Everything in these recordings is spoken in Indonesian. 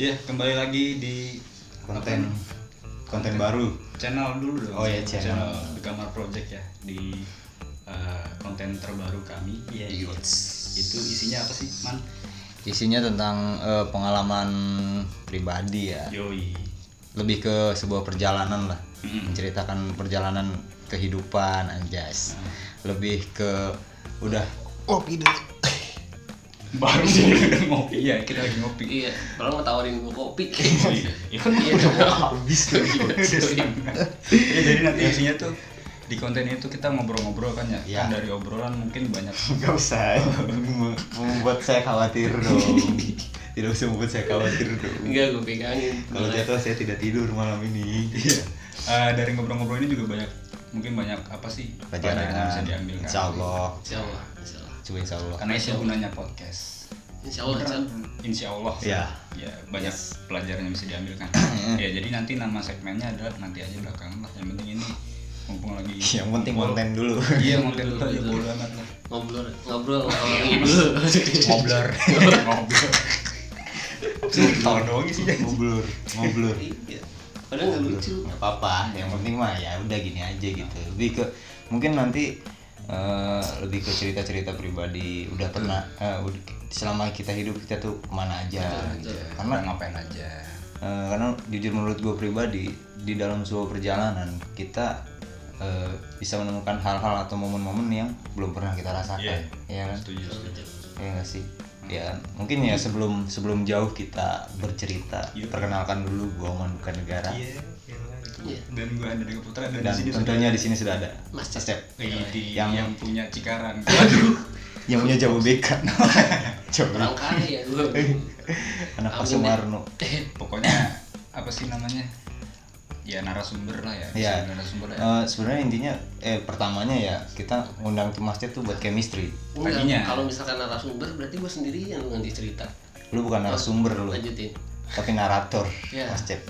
Ya, kembali lagi di konten baru. Channel dulu dong. Oh ya, channel The Kamar Project ya, di konten terbaru kami. Iya. Itu isinya apa sih, Man? Isinya tentang pengalaman pribadi ya. Yoi. Lebih ke sebuah perjalanan lah. Menceritakan perjalanan kehidupan, anjas. Lebih ke udah kopi dulu. Baru sih udah ngopi. Iya, kita lagi ngopi. Iya, kalau ngetawarin gue kopi. Iya kan Iya coba. habis tuh. Ya, jadi nanti isinya tuh di konten itu kita ngobrol-ngobrol kan ya. Ya. Kan dari obrolan mungkin banyak. Gak usah membuat saya khawatir dong. Tidak usah membuat saya khawatir dong. Enggak, gue pegangin. Kalau jatuh saya tidak tidur malam ini. Iya. Dari ngobrol-ngobrol ini juga mungkin banyak apa sih pelajaran yang bisa diambil kan. Insyaallah. Insyaallah. Coba insyaallah. Karena itu gunanya podcast. Insyaallah. Insyaallah. Ya. Ya, banyak pelajaran yang bisa diambil kan. Ya, jadi nanti nama segmennya adalah nanti aja belakangan lah. Yang penting ini mumpung lagi. Yang penting konten dulu. Iya, konten dulu aja bodo amat lah. Ngobrol Ngobrol. Tahu doang isinya. Ngobrol. Iya. Padahal nggak lucu. Nggak apa-apa, yang penting mah ya udah gini aja gitu. Lebih ke mungkin nanti lebih ke cerita-cerita pribadi. Udah pernah selama kita hidup kita tuh kemana aja gitu. Karena ngapain aja. Karena jujur menurut gue pribadi, di dalam sebuah perjalanan kita bisa menemukan hal-hal atau momen-momen yang belum pernah kita rasakan. Iya kan? Setuju. Ya nggak sih? Ya mungkin ya sebelum jauh kita bercerita, perkenalkan dulu gue Oman Bukan Negara. Iya. Dan gue Andri Putra dan Dan tentunya di sini sudah ada Mas Cep yang punya Cikarang. yang punya Jabodekan. Orang kaya ya gue. Anak Pak Sumarno. Pokoknya apa sih namanya? Ya narasumber lah ya. Ya. Narasumber lah ya. Sebenarnya intinya pertamanya ya kita ngundang tuh Mas Cep tuh buat chemistry. Paginya. Kalau misalkan narasumber berarti gue sendirian nanti cerita. Lu bukan narasumber lu, Lanjutin. tapi narator. Ya. Mas Cep.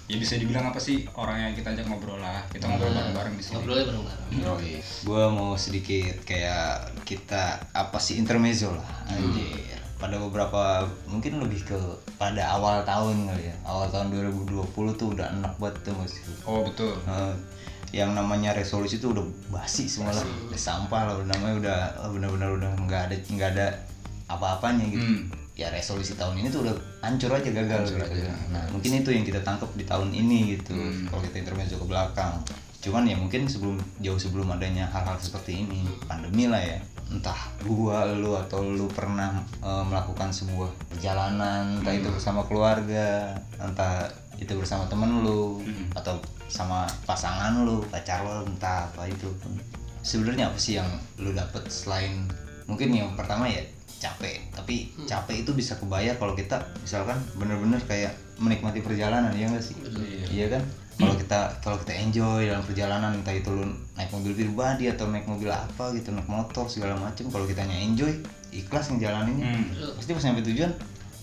Ya bisa dibilang apa sih orang yang kita ajak ngobrol lah. Kita ngobrol bareng-bareng di sini. Ngobrolnya bareng-bareng. Gue mau sedikit kayak kita apa sih intermezzo lah, anjir. Pada beberapa mungkin lebih ke pada awal tahun kali ya. Awal tahun 2020 tuh udah enak banget tuh Mas. Oh betul. Yang namanya resolusi tuh udah basi semua lah, udah sampah lah, namanya udah benar-benar udah nggak ada apa-apanya gitu. Ya resolusi tahun ini tuh udah hancur aja, gagal gitu. Nah mungkin itu yang kita tangkap di tahun ini gitu. Kalau kita intermezzo ke belakang, cuman ya mungkin jauh sebelum adanya hal-hal seperti ini, pandemi lah ya, entah gua, lu atau lu pernah melakukan sebuah perjalanan, entah itu bersama keluarga, entah itu bersama temen lu, atau sama pasangan lu, pacar lu, entah apa itu. Sebenarnya apa sih yang lu dapet selain mungkin yang pertama ya capek, tapi capek itu bisa kebayar kalau kita misalkan bener-bener kayak menikmati perjalanan, ya nggak sih? Iya kan? Kalau kita enjoy dalam perjalanan, entah itu lu naik mobil pribadi atau naik mobil apa gitu, naik motor segala macem, kalau kitanya enjoy, ikhlas ngejalaninnya, pasti pas sampai tujuan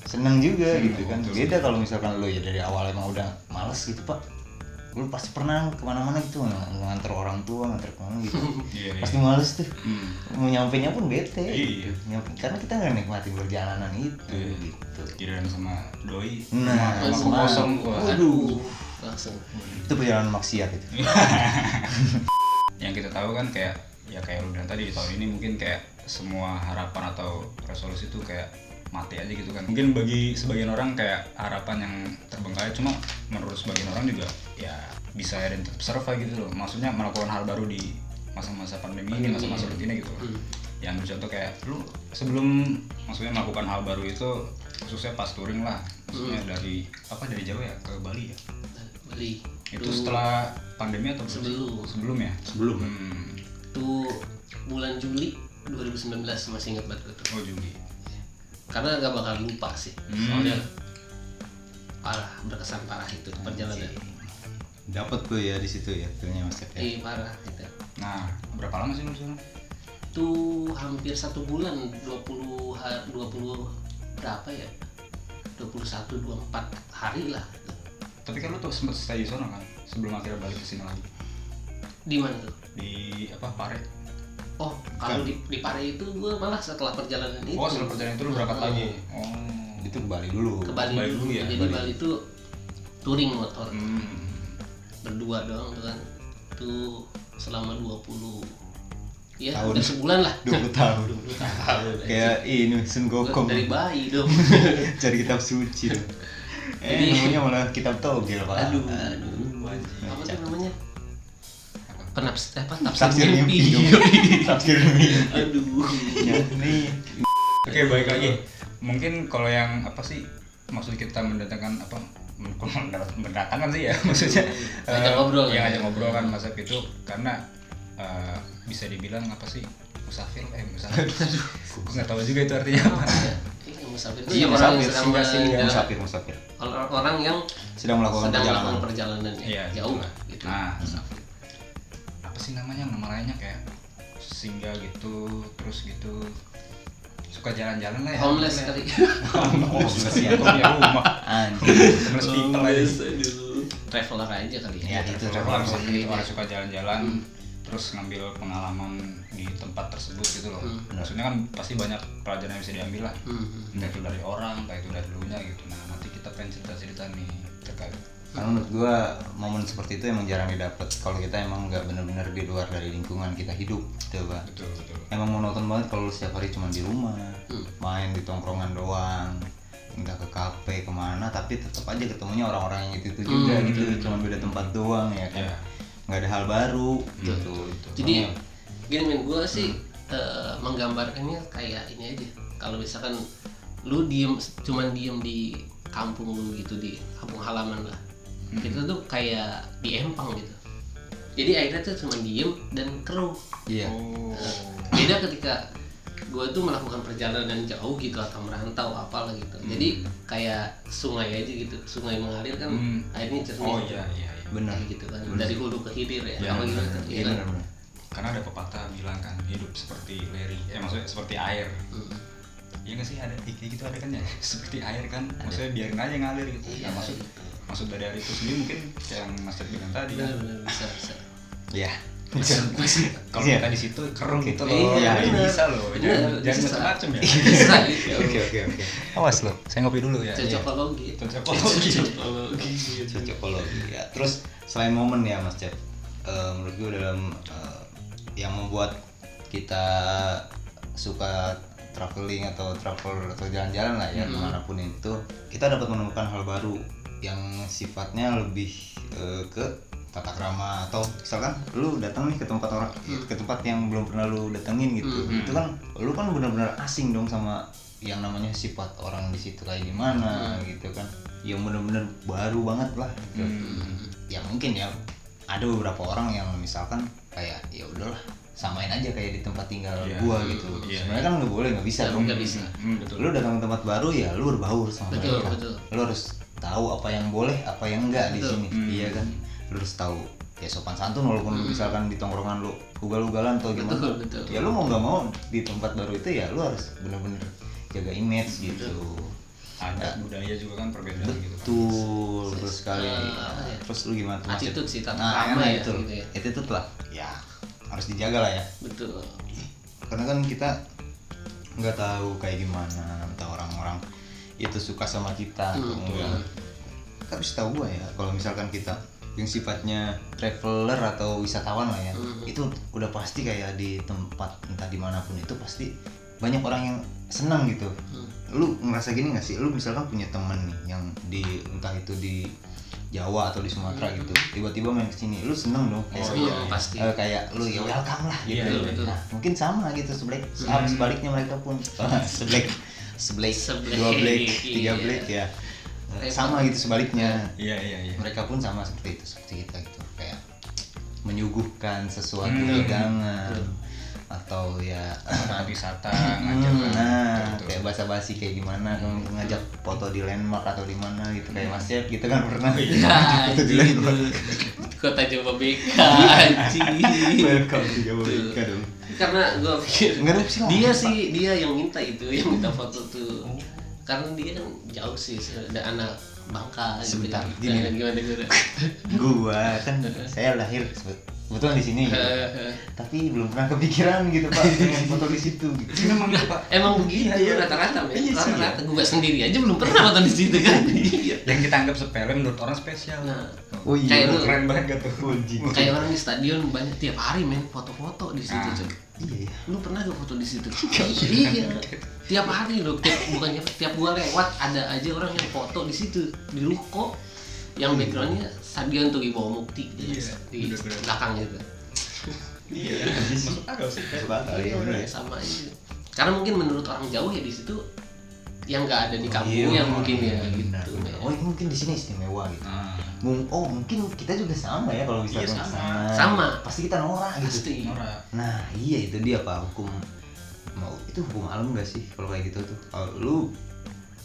seneng juga gitu kan. Beda kalau misalkan lu ya dari awal emang udah males gitu pak, lu pasti pernah kemana-mana gitu nganter orang tua, nganter kemana gitu. Pasti males tuh. Mau nyampenya pun bete. Karena kita nggak nikmatin perjalanan itu gitu. Kirain sama doi. Nah, sama kosong. Waduh. Langsung. Itu perjalanan maksiat itu. Yang kita tahu kan kayak lu bilang tadi, di tahun ini mungkin kayak semua harapan atau resolusi itu kayak mati aja gitu kan. Mungkin bagi sebagian orang kayak harapan yang terbengkalai, cuma menurut sebagian orang juga ya bisa dan tetap survive gitu loh. Maksudnya melakukan hal baru di masa-masa pandemi ini, masa-masa seperti ini gitu loh. Yang contoh kayak lu sebelum maksudnya melakukan hal baru itu, khususnya pas touring lah, maksudnya dari Jawa ya ke Bali ya. Bali. Itu setelah pandemi atau sebelum ya? Sebelum. Itu bulan Juli 2019, masih ingat banget tuh. Oh Juli. Karena gak bakal lupa sih. Soalnya parah, berkesan parah itu perjalanan. Dapat tuh ya di situ ya, filmnya Mas Cep ya. Iya parah gitu. Nah, berapa lama sih lu sana? Itu hampir 1 bulan, 20 berapa ya? 21 24 hari lah gitu. Tapi kan lu tuh sempat stay di sana kan sebelum akhirnya balik ke sini lagi. Di mana tuh? Di Pare. Oh, kalau di Pare itu gue malah setelah perjalanan itu. Oh, setelah perjalanan itu lu berangkat lagi. Oh. Itu ke Bali dulu. Ke Bali Bali dulu dulu ya, jadi Bali itu touring motor berdua doang tuh kan, tuh selama 20 ya Tahun. udah sebulan lah 20 tahun. 20 tahun Kayak ini Sun Gua Gokong dari bayi dong. cari kitab suci dong. Jadi- Namanya malah kitab togel Pak. Aduh. Wajib. Apa tuh namanya? Tafsir Tafsir mimpi. Tafsir mimpi. Aduh. Ya, nih. Oke, balik lagi. Mungkin kalau yang apa sih maksud kita mendatangkan apa? Mendatangkan sih ya maksudnya. Ajak ngobrol Yang ya. ajak ngobrol kan Mas Ep itu karena bisa dibilang apa sih? Musafir. Gue nggak tahu juga itu artinya apa. Iya, musafir. Iya, Orang yang musafir, sedang musafir. orang yang Sedang melakukan perjalanan. perjalanan Iya, jauh gitu. gitu. Nah, apa sih namanya? Nama lainnya kayak singgah gitu, terus gitu. Suka jalan-jalan lah ya. Homeless gitu kali. Homeless ya, kok punya rumah. Anjing. Homeless people aja. Aduh. Traveler aja kali Ya, ya. itu Orang traveler. orang suka jalan-jalan, terus ngambil pengalaman di tempat tersebut gitu loh. Maksudnya kan pasti banyak pelajaran yang bisa diambil lah. Entah itu dari orang, entah itu dari dulunya gitu. Nah, nanti kita pengen cerita-cerita nih terkait. Karena menurut gua momen seperti itu emang jarang didapat kalau kita emang nggak benar-benar di luar dari lingkungan kita hidup, gitu Pak. Betul. Emang monoton banget kalau lu setiap hari cuma di rumah, main di tongkrongan doang, nggak ke kafe kemana, tapi tetap aja ketemunya orang-orang yang itu juga gitu, cuma beda tempat doang ya kan, Iya. nggak ada hal baru gitu. Jadi Makanya, gini men, gue sih menggambarkannya kayak ini aja. Kalau misalkan lu cuman diem di kampung lu gitu, di kampung halaman lah, kita tuh kayak di empang gitu. Jadi akhirnya tuh cuma diem dan keruh. iya. Beda ketika gue tuh melakukan perjalanan jauh gitu atau merantau apalah gitu. Jadi kayak sungai aja gitu, sungai mengalir kan airnya jernih. Oh iya. Benar. gitu kan, dari hulu ke hilir ya. Ya, Apa gimana? benar. Iya Iya kan? benar-benar. Karena ada pepatah bilang kan hidup seperti leri, maksudnya seperti air. Iya nggak sih, ada kayak gitu ada kan ya seperti air kan, maksudnya biarin aja ngalir gitu. Iya, Nah, maksud dari air itu sendiri mungkin kayak yang Mas Ed bilang tadi kan. Benar-benar bisa. Iya. Kalau Iya. kita di situ keruh gitu loh, Iya, ya, benar. bisa loh, jangan Bisa. macam-macam ya. Bisa gitu. Oke. Awas loh, saya ngopi dulu ya. Cocokologi. Cocokologi. Cocokologi ya. Terus selain momen ya Mas Cep, menurut gue dalam yang membuat kita suka traveling atau jalan-jalan lah ya kemanapun itu, kita dapat menemukan hal baru yang sifatnya lebih ke tata krama, atau misalkan lu datang nih ke tempat orang, ke tempat yang belum pernah lu datengin gitu, itu kan lu kan benar-benar asing dong sama yang namanya sifat orang di situ kayak gimana gitu kan, yang benar-benar baru banget lah gitu. Ya mungkin ya ada beberapa orang yang misalkan kayak ya udahlah samain aja kayak di tempat tinggal Iya. gua gitu. Iya. Sebenarnya kan nggak boleh, nggak bisa dong. Nggak bisa. Betul. Lu datang ke tempat baru ya lu berbaur sama Betul, mereka. betul. Lu harus tahu apa yang boleh, apa yang enggak di Betul. sini. Iya kan? Lu harus tahu ya sopan santun, walaupun lu misalkan di tongkrongan lu ugal-ugalan atau gimana. Betul. Ya lu mau nggak mau di tempat baru itu ya lu harus bener-bener jaga image gitu. Adat budaya juga kan perbedaan gitu kan. Betul, betul sekali. apa ya? Terus lu gimana tuh? Mas? Attitude sih, tata Nah, krama ya, itu. gitu ya. Attitude lah. Ya, harus dijaga lah ya. Betul. Karena kan kita nggak tahu kayak gimana, entah orang-orang itu suka sama kita atau enggak. Tapi setahu gua ya, kalau misalkan kita yang sifatnya traveler atau wisatawan lah ya, itu udah pasti kayak di tempat entah dimanapun itu pasti banyak orang yang senang gitu. Lu ngerasa gini nggak sih? Lu misalkan punya temen nih yang di entah itu di Jawa atau di Sumatera gitu, tiba-tiba main kesini, lu seneng dong kayak iya, pasti. kayak lu ya welcome lah gitu. Iya, betul. Nah, mungkin sama gitu sebaliknya mereka pun seblek dua black tiga iya. black ya. Sama gitu sebaliknya, Iya. mereka pun sama seperti itu, seperti kita gitu, kayak menyuguhkan sesuatu hidangan atau ya Tempat wisata ngajak kan. nah Betul. kayak basa-basi kayak gimana ngajak foto di landmark atau di mana gitu, kayak Mas Cep gitu kan pernah Ya, foto di landmark. Kota Jababeka anjing. Welcome to Jababeka dong. Karena gue pikir Nggak ada opsi lain, dia yang minta itu, yang minta foto tuh. Karena dia kan jauh sih, ada anak Bangka gitu. Sebentar, Gimana? gua kan saya lahir kebetulan di sini gitu. Tapi belum pernah kepikiran gitu Pak pengen foto di situ gitu. Memang Pak. Emang begitu rata-rata men. Iya sih, Rata-rata gue sendiri aja belum pernah foto di situ kan. Yang kita anggap sepele menurut orang spesial. Nah, Oh iya. kayak lu Keren banget gak tuh? kayak orang di stadion banyak tiap hari men foto-foto di situ coy. Iya ya. Lu pernah gak foto di situ? Iya. Tiap hari loh, bukannya tiap gua lewat ada aja orang yang foto di situ di ruko yang backgroundnya stadion tuh di bawah Mukti Iya, di bener-bener. belakang gitu. Iya. Masuk akal sih. Masuk akal ya bener ya. Sama aja. Karena mungkin menurut orang jauh ya di situ yang nggak ada di kampung Iya, yang mungkin ya benar, gitu. benar. Oh ini mungkin di sini istimewa gitu. Nah, Oh mungkin kita juga sama ya kalau Iya, misalnya sama. kesana. Sama. Pasti kita norak gitu. Pasti. Nora. Nah iya itu dia Pak hukum itu hukum alam gak sih kalau kayak gitu tuh? Kalau lu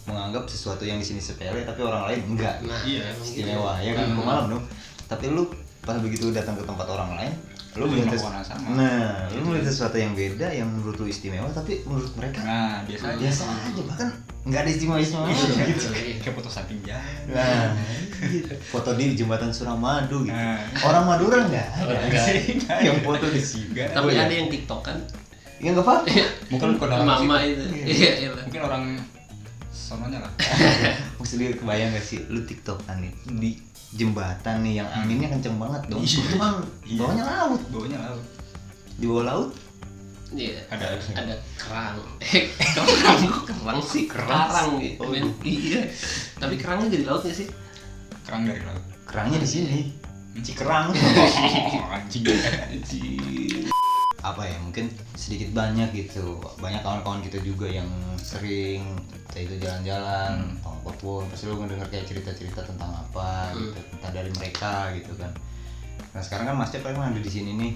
menganggap sesuatu yang di sini sepele tapi orang lain enggak Nah, Iya, emang istimewa gitu. ya kan hukum alam dong. Tapi lu pas begitu datang ke tempat orang lain lu Lu melihat melakukan hal sama. nah lu melihat sesuatu yang beda yang menurut lu istimewa tapi menurut mereka Nah, biasa aja. biasa aja bahkan nggak ada istimewa Iya, gitu. iya. Kayak foto samping jalan. Nah, foto di jembatan Suramadu gitu. Nah. Orang Madura nggak ada Nggak sih, nggak ada. yang foto di sini. Nggak Tapi Oh, iya. ada yang TikTok kan. Ya nggak apa. Mungkin bukan orang Mama situ. itu. Iya, iya. Mungkin orang sononya lah. Maksudnya kebayang gak sih lu TikTok kan nih di jembatan nih yang anginnya kenceng banget dong. Iya. Itu kan Iya. bawahnya laut. Baunya laut. Di bawah laut Iya. Ada. Ada kerang. Kerang kok kerang sih? Kerang gitu. Oh. men. Iya. Tapi kerangnya jadi laut nggak sih? Kerang dari laut. kerangnya di sini. Cikerang. Oh, anjing. Apa ya mungkin sedikit banyak gitu banyak kawan-kawan kita juga yang sering kita itu jalan-jalan apapun pasti lu ngedenger kayak cerita-cerita tentang apa gitu entah dari mereka gitu kan. Nah sekarang kan Mas Cep kan ada di sini nih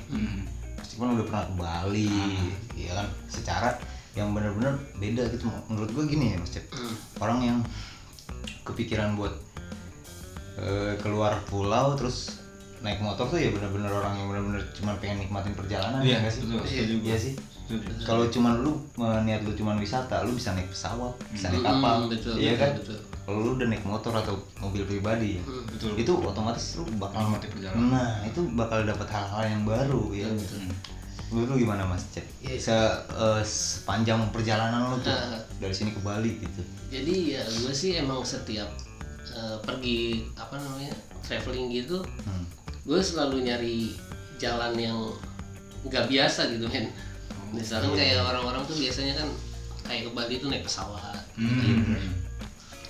meskipun udah pernah ke Bali ya kan secara yang benar-benar beda gitu menurut gua gini ya Mas Cep orang yang kepikiran buat keluar pulau terus naik motor tuh ya benar-benar orang yang benar-benar cuma pengen nikmatin perjalanan Iya, ya nggak sih? betul, setuju gua. Iya sih. Setuju. Kalau cuma lu niat lu cuma wisata, lu bisa naik pesawat, bisa naik kapal, Betul, iya betul, kan? betul. Kalau lu udah naik motor atau mobil pribadi, ya, Betul. itu otomatis lu bakal Menikmati perjalanan. Nah, itu bakal dapat hal-hal yang baru, ya. Menurut lu gimana Mas Cep? Iya. Sepanjang perjalanan lu tuh Nah. dari sini ke Bali gitu. Jadi ya gue sih emang setiap pergi traveling gitu, gue selalu nyari jalan yang nggak biasa gitu men. Misalkan kayak orang-orang tuh biasanya kan kayak ke Bali tuh naik pesawat.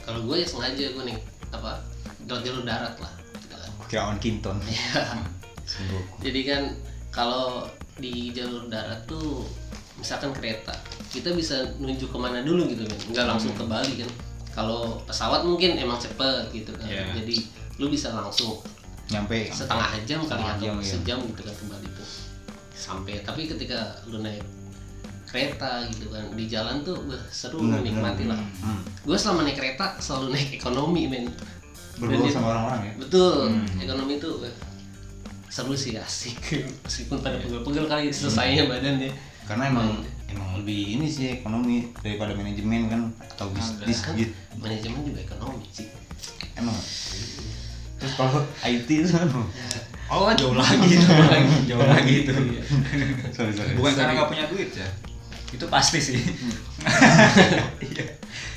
Kalau gue ya sengaja gue naik jalur darat lah. Gitu kan. Kirawan Kinton. Ya. Sungguh. Jadi kan kalau di jalur darat tuh misalkan kereta kita bisa nunjuk kemana dulu gitu kan, nggak langsung ke Bali kan. Kalau pesawat mungkin emang cepet gitu kan, Yeah. jadi lu bisa langsung Nyampe setengah jam kali Setengah atau jam, iya. sejam gitu kan ke Bali tuh sampai. Tapi ketika lu naik kereta gitu kan di jalan tuh seru, Bener, menikmati bener. lah. Gue selama naik kereta selalu naik ekonomi men. bergaul Dan sama orang-orang ya. Betul, ekonomi itu seru sih, asik. Meskipun pada pegel-pegel kali selesainya badannya. Karena emang lebih ini sih ekonomi daripada manajemen kan atau bisnis Kan gitu. manajemen juga ekonomi sih. Emang. Terus kalau IT itu kan Oh, jauh lagi itu. Jauh lagi itu. sorry. Bukan karena nggak punya duit ya. Itu pasti sih. Iya.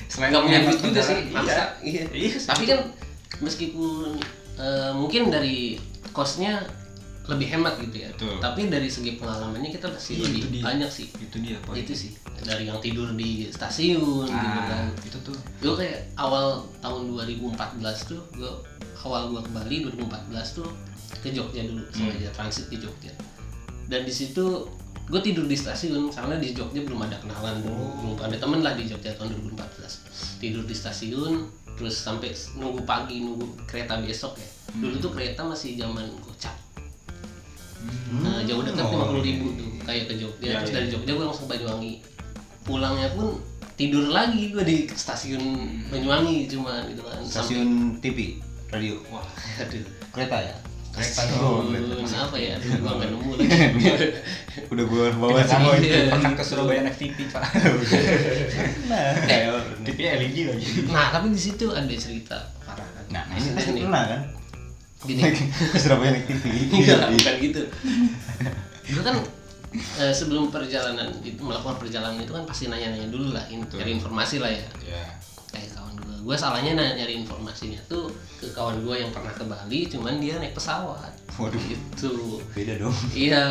Selain Nggak punya menghemat duit juga sih, kendaraan, maksa. Iya. Iya. Tapi kan meskipun mungkin dari kosnya lebih hemat gitu ya. Betul. Tapi dari segi pengalamannya kita masih Iya, lebih itu dia. banyak sih. Itu dia poin. Itu sih dari yang tidur di stasiun gitu kan. Itu tuh. Gue kayak awal tahun 2014 tuh gue ke Bali 2014 tuh ke Jogja dulu, sengaja transit ke Jogja. Dan di situ gue tidur di stasiun karena di Jogja belum ada kenalan dulu, belum ada temen lah di Jogja tahun 2014. Tidur di stasiun terus sampai nunggu pagi, nunggu kereta besok ya. Dulu tuh kereta masih zaman gocap. Nah, jauh dekat 50.000 tuh kayak ke Jogja. Iya, Terus iya. dari Jogja gue langsung Banyuwangi. Pulangnya pun tidur lagi gue di stasiun Banyuwangi cuma gitu kan. Stasiun TV, radio, Wah, aduh. kereta ya. Kereta Stasiun apa ya? Aduh, gue nggak nemu lagi. Udah gua bawa Kita semua kami itu. pernah ke Surabaya naik TV, Pak. Nah, TV LED lagi. Nah, tapi di situ ada cerita parah kan. nah ini pernah kan? Gini. Surabaya naik TV. Enggak, bukan gitu. Gue kan sebelum perjalanan itu melakukan perjalanan itu kan pasti nanya-nanya dulu lah, cari informasi lah ya. Iya. Kayak kawan gue salahnya nyari informasinya tuh ke kawan gue yang pernah ke Bali, cuman dia naik pesawat. Waduh, Gitu. beda dong. Iya,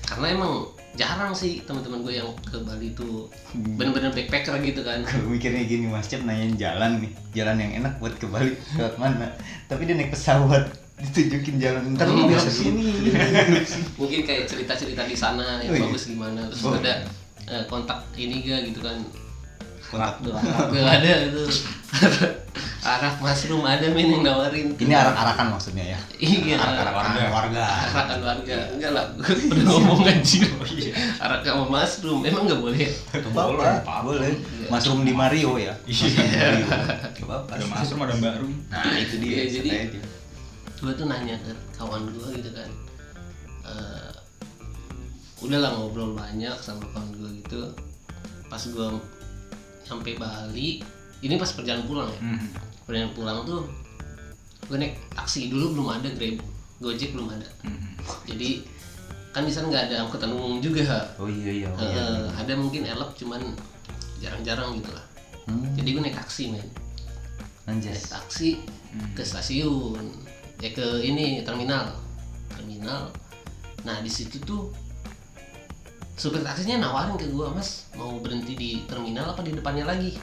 karena emang jarang sih teman-teman gue yang ke Bali tuh bener-bener backpacker gitu kan. Kalau mikirnya gini, Mas Cep nanyain jalan nih, jalan yang enak buat ke Bali ke mana, tapi dia naik pesawat ditunjukin jalan, ntar lu belok sini. Mungkin kayak cerita-cerita di sana yang bagus gimana, terus ada kontak ini gak gitu kan. Kontak Tuh, gak ada itu. Arak mushroom ada men yang nawarin. ini arak-arakan maksudnya ya? Iya, Arak-arakan warga. arakan warga. Enggak lah, gue udah ngomong anjir. Arak sama mushroom emang nggak boleh. Boleh. Mushroom di Mario ya. Iya. Gak apa-apa. Ada mushroom, ada mbak room. Nah itu dia. Iya, jadi santai aja. gue tuh nanya ke kawan gue gitu kan. Udahlah ngobrol banyak sama kawan gue gitu. Pas gue sampai Bali, ini pas perjalanan pulang ya. Perjalanan pulang tuh gue naik taksi, dulu belum ada Grab, Gojek belum ada. Jadi kan di sana nggak ada angkutan umum juga. Oh iya. Ada mungkin elep cuman jarang-jarang gitu lah. Jadi gue naik taksi men. Naik Anjas. taksi ke stasiun, ke ini terminal. Nah di situ tuh supir taksinya nawarin ke gue, Mas mau berhenti di terminal apa di depannya lagi?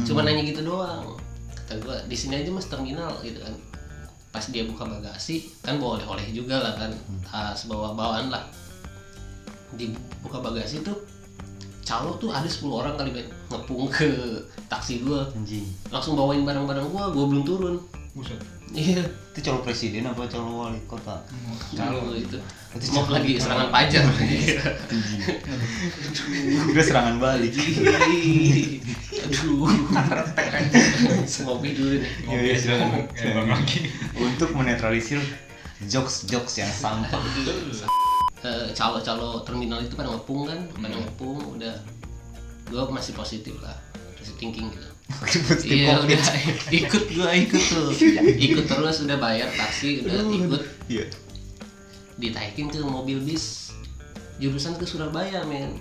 Cuma nanya gitu doang. Kata gue di sini aja Mas terminal gitu kan. Pas dia buka bagasi kan bawa oleh-oleh juga lah kan, tas bawa bawaan lah. Dibuka bagasi tuh calo tuh ada 10 orang kali Ben ngepung ke taksi gue, Anjing. langsung bawain barang-barang gue belum turun. Buset. Iya, Itu calon presiden apa calon wali kota? calo itu mau lagi serangan pajak. Gue serangan balik. Aduh, ngopi dulu nih. Iya, silakan. Bang lagi. Untuk menetralisir jokes yang sampah. Calo-calo terminal itu pada ngepung kan, udah gue masih positif lah, positive thinking gitu. Iya udah ikut tuh, ikut terus udah bayar taksi, udah ikut, Iya. ditaikin ke mobil bis jurusan ke Surabaya men.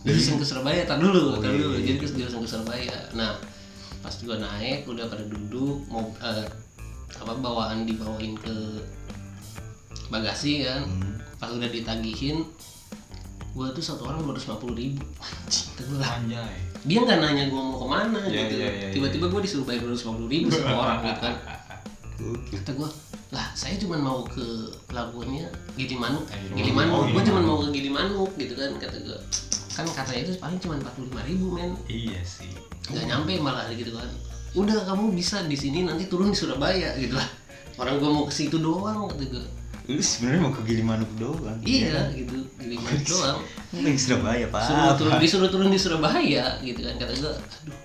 Jurusan ke Surabaya, tar dulu, jadi jurusan ke Surabaya. Nah pas juga naik udah pada duduk, mau bawaan dibawain ke bagasi kan. Pas udah ditagihin, gua tuh satu orang 250.000. Anjay. Dia nggak nanya gua mau kemana Iya, gitu. iya, iya, Tiba-tiba gua disuruh bayar 250.000 sama orang gitu kan. Kata gua, lah saya cuma mau ke pelabuhannya Gilimanuk. Gua cuma mau ke Gilimanuk gitu kan, kata gua. Kan katanya itu paling cuma 45.000 men. Iya sih. Nggak nyampe malah gitu kan. Udah kamu bisa di sini nanti turun di Surabaya gitu lah. Orang gua mau ke situ doang kata gua. Lu sebenarnya mau ke Gilimanuk doang. Iya gitu, Gilimanuk doang. Lu yang Surabaya, Pak. Disuruh turun di Surabaya gitu kan, kata gue, aduh,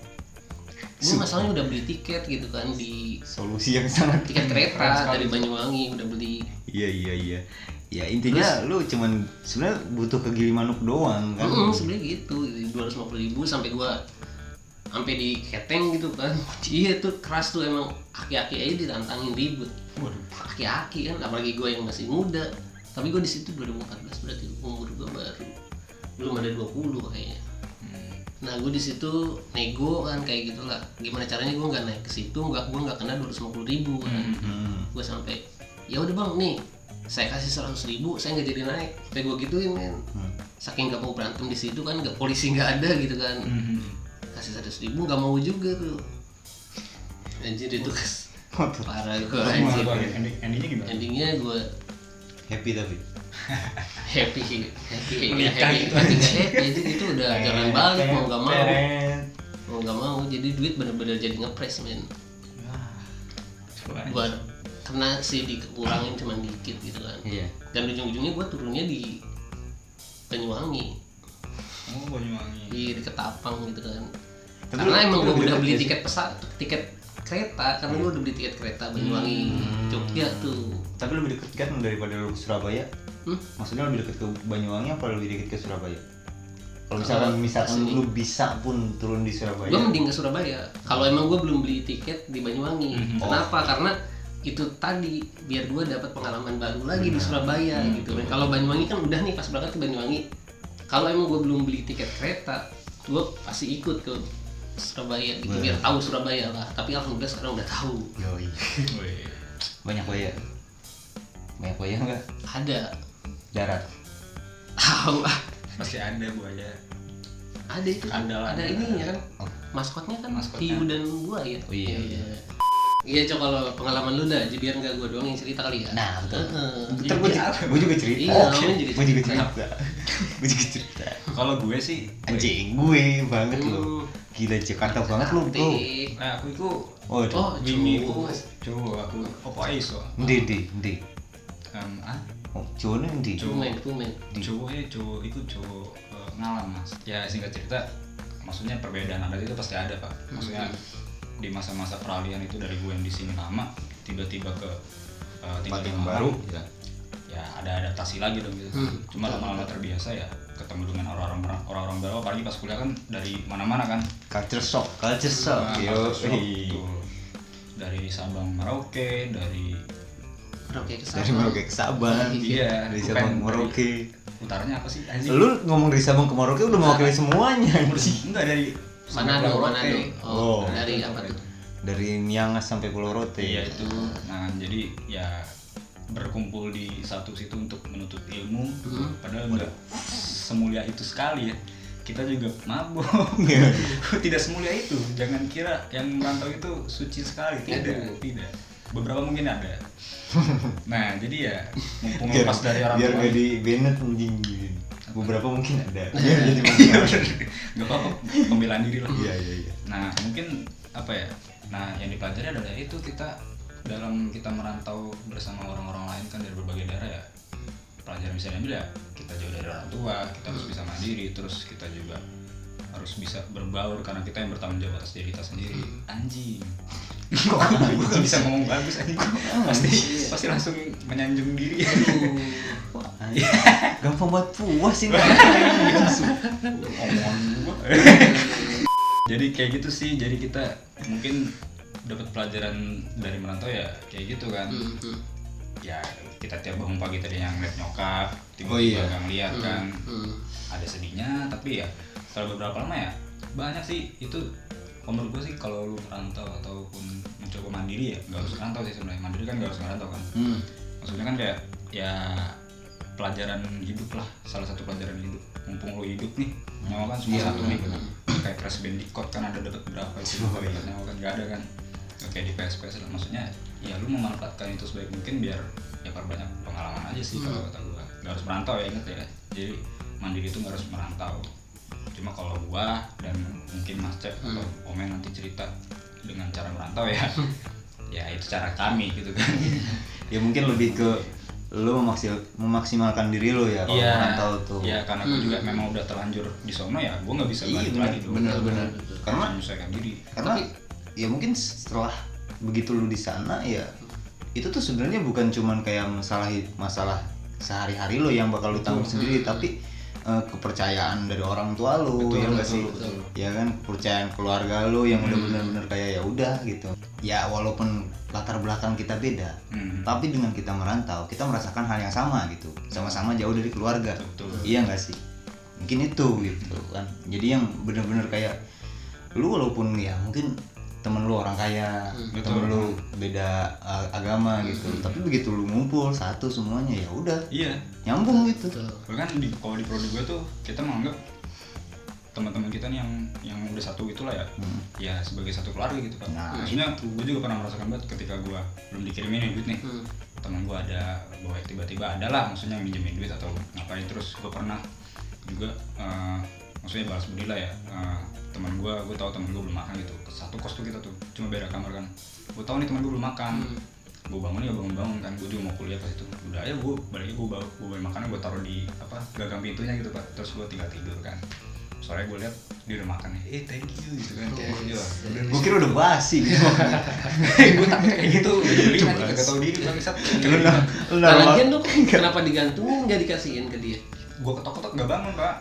gue masalahnya udah beli tiket gitu kan, di Solusi yang sangat tiket kereta dari Banyuwangi udah beli. Iya. Ya intinya lu cuman sebenarnya butuh ke Gilimanuk doang kan. Sebenarnya gitu, 250.000 sampai gue sampai di keteng gitu kan. Iya tuh keras tuh emang, aki-aki aja ditantangin ribut. Aki-aki kan, apalagi gue yang masih muda. Tapi gue di situ 2014 berarti umur gue baru belum ada 20 kayaknya. Nah gue di situ nego kan kayak gitulah. Gimana caranya gue nggak naik ke situ, gue nggak kena 250.000 kan. Gue sampai ya udah bang nih, saya kasih 100.000, saya nggak jadi naik. Kayak gue gituin men. Saking nggak mau berantem di situ kan, nggak polisi nggak ada gitu kan. Kasih 100.000 nggak mau juga tuh. Anjir itu parah gue anjir. Endingnya gimana? Endingnya gue Happy tapi. happy jadi itu udah jalan balik mau nggak mau jadi duit bener-bener jadi ngepres men. Gua kena sih dikurangin cuma dikit gitu kan. Iya. Dan ujung-ujungnya gua turunnya di Banyuwangi. Oh, Banyuwangi. Di Ketapang gitu kan. Tapi Karena emang gua lu udah deket beli gak sih? tiket kereta, karena gua udah beli tiket kereta Banyuwangi Jogja tuh. Tapi lebih deket kan daripada lu ke Surabaya? Maksudnya lebih deket ke Banyuwangi apa lebih deket ke Surabaya? Kalau misalkan lu bisa pun turun di Surabaya. Gue mending ke Surabaya. Kalau emang gue belum beli tiket di Banyuwangi. Kenapa? Karena itu tadi biar gue dapat pengalaman baru lagi di Surabaya gitu. Kalau Banyuwangi kan udah nih, pas berangkat ke Banyuwangi, kalau emang gue belum beli tiket kereta, gue pasti ikut ke Surabaya gitu biar tahu Surabaya lah. Tapi alhamdulillah sekarang udah tahu. Yoi. Banyak buaya nggak? Ada. Darat. Tahu ah. Pasti ada buaya. Ada itu. Ada ininya kan. Oh. Maskotnya kan Maskotnya. hiu dan buaya. Oh iya. Iya, Cok, kalau pengalaman lu dah, biar nggak gue doang yang cerita kali ya. Nah, betul. Ntar Gue juga cerita. Iya, namanya juga Gue juga cerita. cerita. Gue juga cerita. Kalau gue sih, Anjing, gue banget lo. Gila, Jakarta banget lo, bro. aku itu Oh, Oh, wingi cu. coba aku opo iso. Ndi. Oh, Jono ndi. Pumen. Cowok itu cowok ngalam mas. Ya singkat cerita, maksudnya perbedaan adat itu pasti ada pak. Maksudnya di masa-masa peralihan itu dari gue yang di sini lama, tiba-tiba ke tinggal di Tempat yang baru, baru. ya ada adaptasi lagi dong gitu. Cuma lama-lama terbiasa ya ketemu dengan orang-orang baru, apalagi pas kuliah kan dari mana-mana kan. Culture shock. Nah, Yo. betul. Dari Sabang Merauke, dari Merauke ke Dari Merauke ke Sabang. iya, Dari bukan Sabang ke dari Merauke. utaranya apa sih? Anjing. Lu ngomong dari Sabang ke Merauke udah mewakili semuanya. Enggak dari Manado. Merauke. Oh. Dari apa tuh? Dari Miangas sampai Pulau Rote. Iya itu. Nah jadi ya berkumpul di satu situ untuk menuntut ilmu, padahal enggak semulia itu sekali ya. Kita juga mabuk. Tidak semulia itu. Jangan kira yang merantau itu suci sekali. Tidak. Beberapa mungkin ada. Nah jadi ya mumpung lepas dari orang biar tua. gak di Bennett anjing. Beberapa mungkin ada. Biar jadi masalah. Gak apa-apa, pembelaan diri lah. Iya. Nah mungkin apa ya? Nah yang dipelajari adalah itu kita dalam kita merantau bersama orang-orang lain kan dari berbagai daerah ya. Pelajaran bisa diambil ya kita jauh dari orang tua, kita harus bisa mandiri, terus kita juga harus bisa berbaur karena kita yang bertanggung jawab atas diri kita sendiri. Anjing. Gue bisa ngomong bagus anjing. Pasti langsung menyanjung diri. Gampang buat puas ini. Omongan gua. Jadi kayak gitu sih. Jadi kita mungkin dapat pelajaran dari merantau ya kayak gitu kan. Ya kita tiap bangun pagi tadi yang ngeliat nyokap, tiba-tiba nggak ngeliat kan. Ada sedihnya, tapi ya kalau beberapa lama ya banyak sih itu. Menurut gue sih kalau lu merantau ataupun mencoba mandiri ya nggak harus merantau sih sebenarnya. Mandiri kan nggak harus merantau kan. Maksudnya kan kayak ya pelajaran hidup lah, salah satu pelajaran hidup. Mumpung lu hidup nih, nyawa kan semua satu nih. Kayak Crash Bandicoot kan ada dapat berapa itu, nyawa kan nggak ada kan. Kayak di PS lah, maksudnya ya lu memanfaatkan itu sebaik mungkin biar ya perbanyak pengalaman aja sih kalau kata gua. Nggak harus merantau ya, inget ya. Jadi mandiri itu nggak harus merantau. Cuma kalau gua dan mungkin Mas Cep atau Omen nanti cerita dengan cara merantau ya, ya itu cara kami gitu kan. Ya mungkin lebih ke lu memaksimalkan diri lu ya kalau merantau tuh. Iya, karena gua juga memang udah terlanjur di sono ya, gua nggak bisa balik lagi dong. Bener. Karena menyesuaikan diri. Karena ya mungkin setelah begitu lu di sana ya itu tuh sebenarnya bukan cuman kayak masalah sehari-hari lo yang bakal lu tanggung sendiri, tapi kepercayaan dari orang tua lu, ya nggak sih? Ya kan, kepercayaan keluarga lu yang udah benar-benar kayak ya udah gitu. Ya walaupun latar belakang kita beda, tapi dengan kita merantau kita merasakan hal yang sama gitu, sama-sama jauh dari keluarga. Betul. Iya nggak sih? Mungkin itu gitu kan. Jadi yang benar-benar kayak lu walaupun ya mungkin temen lu orang kaya, temen lu beda agama gitu, tapi begitu lu ngumpul satu semuanya ya udah, iya, nyambung gitu. Bahkan kalau di prodi gue tuh kita menganggap teman-teman kita nih yang udah satu itulah ya, ya sebagai satu keluarga gitu kan. Nah, maksudnya gue juga pernah merasakan banget ketika gue belum dikirimin duit nih, teman gue ada bawa tiba-tiba ada lah, maksudnya minjemin duit atau ngapain, terus gue pernah juga maksudnya balas budi lah ya. Teman gue tahu teman gue belum makan gitu, satu kos tuh kita tuh cuma beda kamar kan, gue tahu nih teman gue belum makan, gue bangun ya bangun kan, gue juga mau kuliah pas itu, udah aja gue balik, gue bawa makanan, gue taruh di gagang pintunya gitu pak, terus gue tinggal tidur kan. Soalnya gue lihat dia udah makan nih, thank you gitu kan, kayak gue kira udah basi gitu. Gue takut kayak gitu, beli nanti kagak tahu diri bangsat. Nah, lagian lu kenapa digantungin nggak dikasihin ke dia? Gue ketok-ketok nggak bangun pak.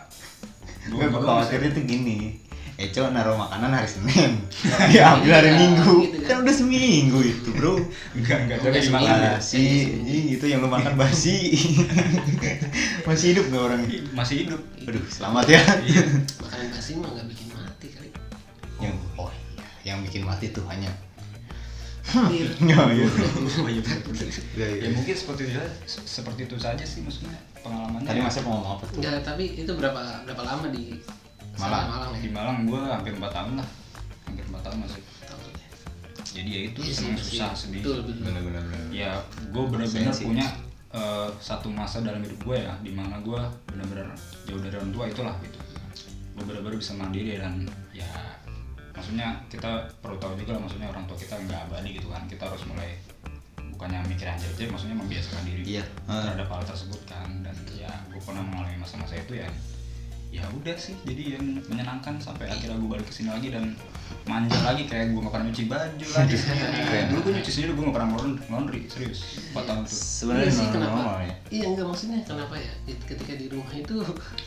Gue khawatirnya tuh gini, Eco naruh makanan hari Senin, diambil hari Iya, Minggu, gitu kan. kan udah seminggu itu bro. Enggak Udah jadi seminggu. makan. Basi, itu yang lu makan basi. Masih hidup nggak orang? Masih hidup. Aduh, selamat ya. Makanan basi mah nggak bikin mati kali. Yang yang bikin mati tuh hanya Bir. ya, ya. Oh iya betul. Ya, ya. Ya mungkin seperti itu saja sih maksudnya pengalamannya. Tadi Mas mau ngomong apa tuh? Enggak, tapi itu berapa lama di Malang. Malang ya? Di Malang gue hampir 4 tahun lah. Hampir 4 tahun masih. Tahu ya. Jadi ya itu Iya senang sih, susah betul, sedih. betul. Bener-bener. Ya gue benar-benar Sensi. punya satu masa dalam hidup gue ya, dimana gue benar-benar jauh dari orang tua itulah gitu. Gue benar-benar bisa mandiri dan ya maksudnya kita perlu tahu juga lah, maksudnya orang tua kita nggak abadi gitu kan, kita harus mulai bukannya mikir aja, maksudnya membiasakan diri Iya. terhadap hal tersebut kan. Dan ya gue pernah mengalami masa-masa itu ya udah sih, jadi yang menyenangkan sampai akhirnya gue balik ke sini lagi dan manja lagi, kayak gue gak pernah nyuci baju lagi. Dulu gue nyuci sendiri, gue gak pernah laundry, serius 4 tahun tuh. Sebenarnya Iya sih, kenapa? normal ya. Iya enggak, maksudnya kenapa ya? Ketika di rumah itu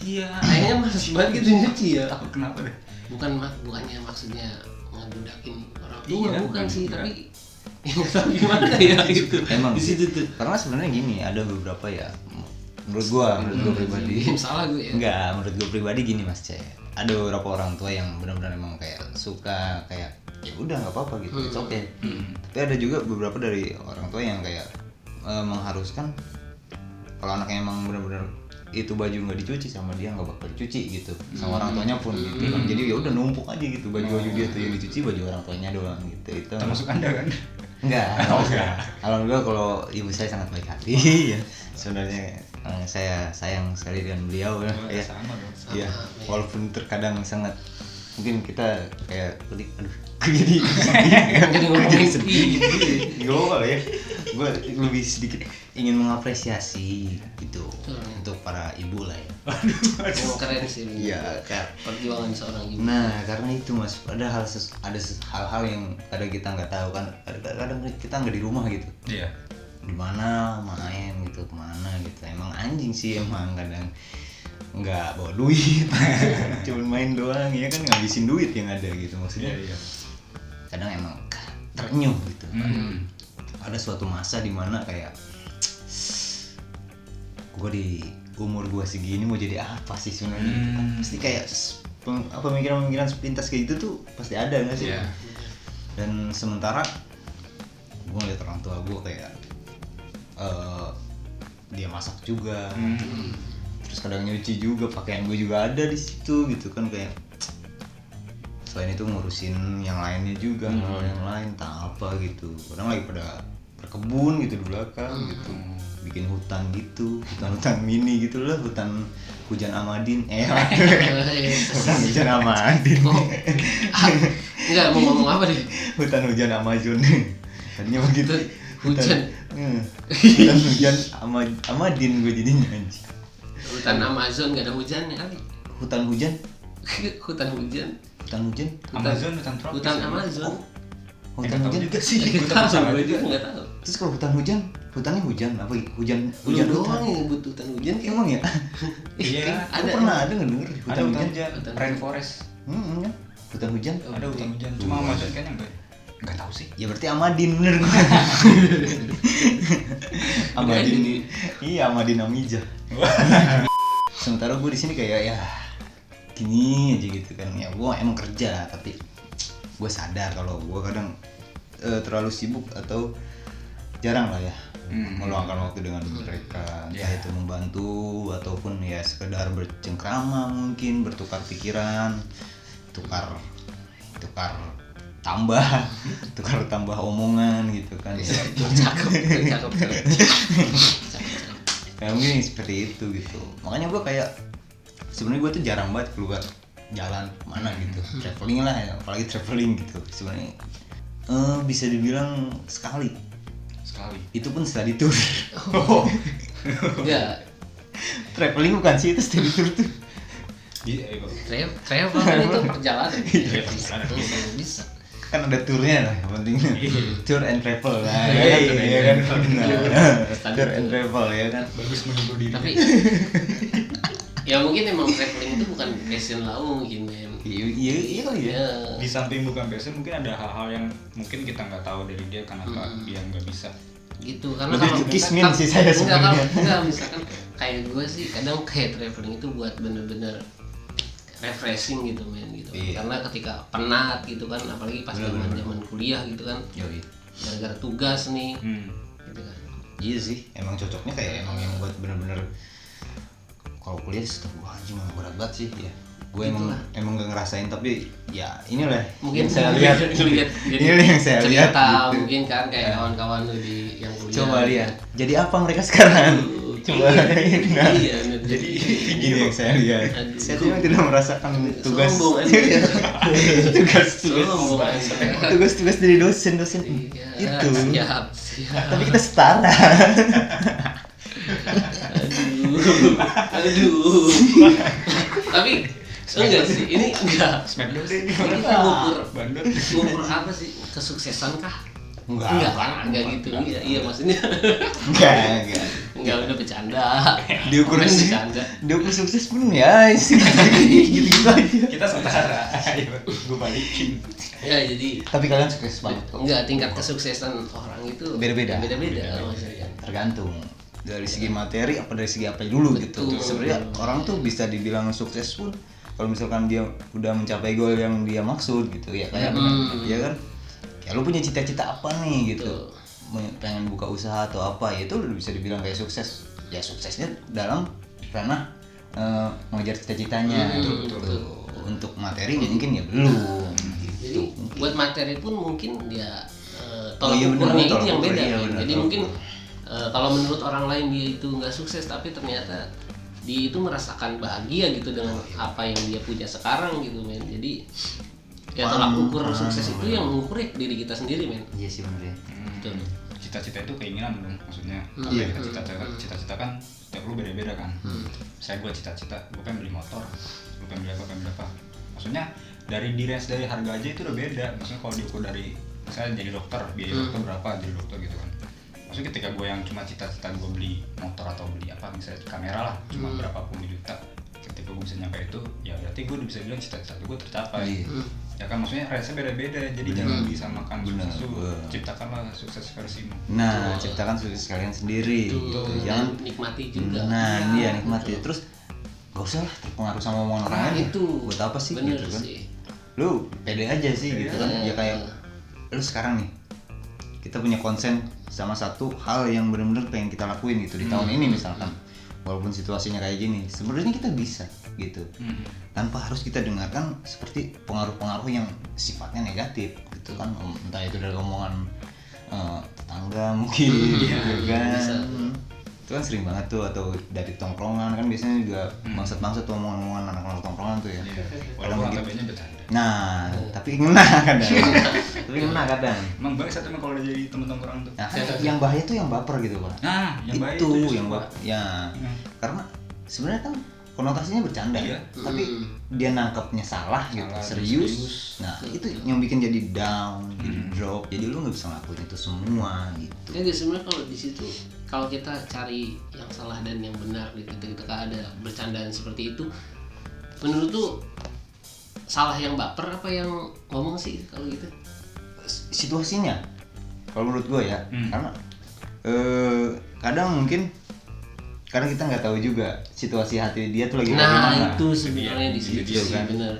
Iya, kayaknya males banget gitu nyuci ya. takut kenapa deh. Bukannya maksudnya ngebudakin orang tua, Iya, bukan bukan sih, juga. tapi ya nggak tahu gimana ya gitu. Emang di situ tuh. Karena sebenarnya gini, ada beberapa ya. Menurut gua pribadi. Salah gue ya. Enggak, menurut gue pribadi gini Mas Cek. Ada beberapa orang tua yang benar-benar emang kayak suka kayak ya udah nggak apa-apa gitu, it's okay. Tapi ada juga beberapa dari orang tua yang kayak mengharuskan kalau anaknya emang benar-benar itu baju nggak dicuci sama dia nggak bakal dicuci gitu, sama orang tuanya pun gitu kan. Jadi ya udah numpuk aja gitu baju-baju dia tuh yang dicuci, baju orang tuanya doang gitu. Itu Termasuk Anda kan? enggak. Alhamdulillah kalau ibu saya sangat baik hati ya. Sebenarnya saya sayang sekali dengan beliau ya. Ya. Sama dong. Iya, walaupun terkadang sangat mungkin kita kayak aduh jadi Jadi ngomongin nggak apa ya. Gue lebih sedikit ingin mengapresiasi gitu untuk para ibu lah ya. Oh, keren sih. Iya, kan. Perjuangan seorang ibu. Nah, karena itu Mas, ada hal-hal yang kadang kita nggak tahu kan. Kadang kita nggak di rumah gitu. Iya. Di mana main gitu, kemana gitu. Emang anjing sih emang kadang nggak bawa duit, cuman main doang ya kan, ngabisin duit yang ada gitu maksudnya. Iya. Kadang emang terenyuh gitu. Hmm. Ada suatu masa di mana kayak gue di umur gue segini mau jadi apa sih sebenarnya gitu kan. Pasti kayak pemikiran-pemikiran sepintas kayak gitu tuh pasti ada nggak sih? Iya. Dan sementara gue ngeliat orang tua gue kayak dia masak juga, terus kadang nyuci juga, pakaian gue juga ada di situ gitu kan. Kayak selain itu ngurusin yang lainnya juga, hal yang lain tak apa gitu. Kadang lagi pada berkebun gitu di belakang gitu, bikin hutan gitu, hutan mini gitu lah, hutan hujan Amadin hutan hujan Amadin. Enggak mau ngomong apa deh? Hutan hujan Amazon tadinya begitu. Hujan. Hutan hujan Amadin gue jadinya anjing. Hutan Amazon nggak ada hujannya kali. Hutan hujan Hutan hujan. Amazon hutan tropis. Hutan ya? Amazon. hutan Nggak tahu hujan juga sih. Nggak Gua tahu, salah gue juga. juga nggak tahu. terus kalau hutan hujan, hutannya hujan apa? Hujan Lu hutan. doang yang nyebut hutan hujan kayak Emang ya? Iya. Ada pernah ada nggak denger Ada hutan hutan hujan? hujan, Hutan rainforest. Ya. Hutan hujan. Ada hutan hujan. Cuma Amazon kayaknya enggak tahu sih. Ya berarti Amadin bener gua. Amadin. Iya, Amadin Amija. Sementara gue di sini kayak ya gini aja gitu kan. Ya gue emang kerja, tapi gue sadar kalau gue kadang terlalu sibuk atau jarang lah ya meluangkan waktu dengan mereka, entah itu membantu ataupun ya sekedar bercengkrama, mungkin bertukar pikiran, tukar tambah omongan gitu kan. cakep. Ya mungkin seperti itu gitu. Makanya gue kayak sebenarnya gue tuh jarang banget keluar jalan kemana gitu, traveling lah ya, apalagi traveling gitu. Sebenarnya bisa dibilang sekali. Itu pun study tour. Enggak. Traveling bukan sih, itu study tour tuh. Iya, iya. Travel kan itu perjalanan. Iya, perjalanan. Bisa. Kan ada tournya lah, yang penting tour and travel lah. Iya kan? Nah, tour and travel ya kan. Bagus menunggu diri. Tapi Ya mungkin emang traveling itu bukan passion lau mungkin men. Iya kali ya. Ya. Di samping bukan passion mungkin ada hal-hal yang mungkin kita nggak tahu dari dia kenapa dia nggak bisa. Gitu karena Lebih kalau kismin sih saya sebenarnya. enggak misalkan kayak gue sih kadang kayak traveling itu buat bener-bener refreshing gitu men gitu. Iya. Karena ketika penat gitu kan apalagi pas zaman kuliah gitu kan Yoi. gara-gara tugas nih gitu kan. Iya sih, emang cocoknya kayak emang yang buat bener-bener kalau kuliah setahu gua anjing emang berat banget sih ya. Gue emang gak ngerasain tapi ya inilah Mungkin yang saya lihat. Inilah yang saya lihat. cerita Gitu. mungkin kan kayak kawan-kawan lu di yang kuliah. Coba lihat. Jadi apa mereka sekarang? Coba lihat. Nah, Iya, jadi ini yang saya lihat. Aduh. Saya memang tidak merasakan tugas sombong aja. Sombong aja. tugas dari dosen Iya, itu. siap. Tapi kita setara. Aduh. Tapi enggak sih, ini enggak. Smackdown deh Ini gimana? ngukur apa sih? Kesuksesan kah? Enggak gitu. Iya maksudnya. Enggak. Enggak udah bercanda. Diukur Main sih. bercanda. Diukur sukses pun ya gitu-gitu aja. Kita setara. Ayo, gue balikin. Ya jadi Tapi kalian sukses banget kok. enggak tingkat kesuksesan orang itu Beda-beda. maksudnya. Tergantung dari segi materi apa dari segi apa dulu gitu. Betul. Sebenarnya orang tuh bisa dibilang sukses pun kalau misalkan dia udah mencapai goal yang dia maksud gitu ya kayak ya kan. Ya lu punya cita-cita apa nih gitu. Pengen buka usaha atau apa ya itu udah bisa dibilang kayak sukses. Ya suksesnya dalam ranah mengejar cita-citanya. Betul. Untuk materi mungkin ya belum. Jadi buat materi pun mungkin dia Oh, tolak iya bener, ukurnya itu tolak yang ukur, beda. iya kan. bener, Jadi tolak mungkin ukur. kalau menurut orang lain dia itu nggak sukses tapi ternyata dia itu merasakan bahagia gitu dengan apa yang dia punya sekarang gitu men. Jadi ya tolak ukur sukses itu yang mengukur diri kita sendiri men. Iya sih bener ya. Betul. Cita-cita itu keinginan dong, maksudnya Iya. kita cita-cita kan setiap lu beda-beda kan. Saya gue cita-cita gue pengen beli motor, gue pengen beli apa. Maksudnya dari dari harga aja itu udah beda. Maksudnya kalau diukur dari saya jadi dokter, biaya dokter berapa jadi dokter gitu kan. Maksudnya ketika gue yang cuma cita-cita gue beli motor atau beli apa misalnya kamera lah cuma berapa puluh juta, ketika gue bisa nyampe itu ya berarti gue udah bisa bilang cita-cita gue tercapai. Ya kan maksudnya rasanya beda-beda jadi jangan disamakan sukses lu, ciptakanlah sukses versimu. Nah, ciptakan sukses kalian sendiri gitu. Jangan nikmati juga. Nah, iya nikmati. Terus gak usah lah terpengaruh sama omongan orang lain. Itu Buat apa sih bener gitu kan? sih. Lu pede aja sih gitu kan. Ya kayak lu sekarang nih. Kita punya konsen sama satu hal yang benar-benar pengen kita lakuin gitu di tahun ini misalkan. Walaupun situasinya kayak gini, sebenarnya kita bisa gitu. Tanpa harus kita dengarkan seperti pengaruh-pengaruh yang sifatnya negatif gitu kan. Entah itu dari omongan tetangga mungkin gitu kan. Bisa. Itu kan sering banget tuh, atau dari tongkrongan kan biasanya juga bangsat-bangsat tuh omongan-omongan anak-anak tongkrongan tuh ya. Walaupun notabene bercanda. Nah, tapi ngena kadang. Tapi ngena kadang. Emang bangsat emang kalau udah jadi temen-temen orang tuh. Nah, yang bahaya tuh yang baper gitu, Pak. Nah, yang baik Itu justru, yang Pak. ya. Karena sebenarnya kan konotasinya bercanda Iya. tapi dia nangkepnya salah gitu, Salah, serius. serius. Nah, itu yang bikin jadi down, jadi drop. Jadi lu nggak bisa ngelakuin itu semua gitu. Jadi sebenarnya kalau di situ kalau kita cari yang salah dan yang benar gitu ketika ada bercandaan seperti itu, menurut tuh salah yang baper apa yang ngomong sih kalau gitu? Situasinya kalau menurut gue ya, karena kadang mungkin karena kita nggak tahu juga situasi hati dia tuh lagi Nah bagaimana. itu sebenarnya di situ Gitu sih kan. benar.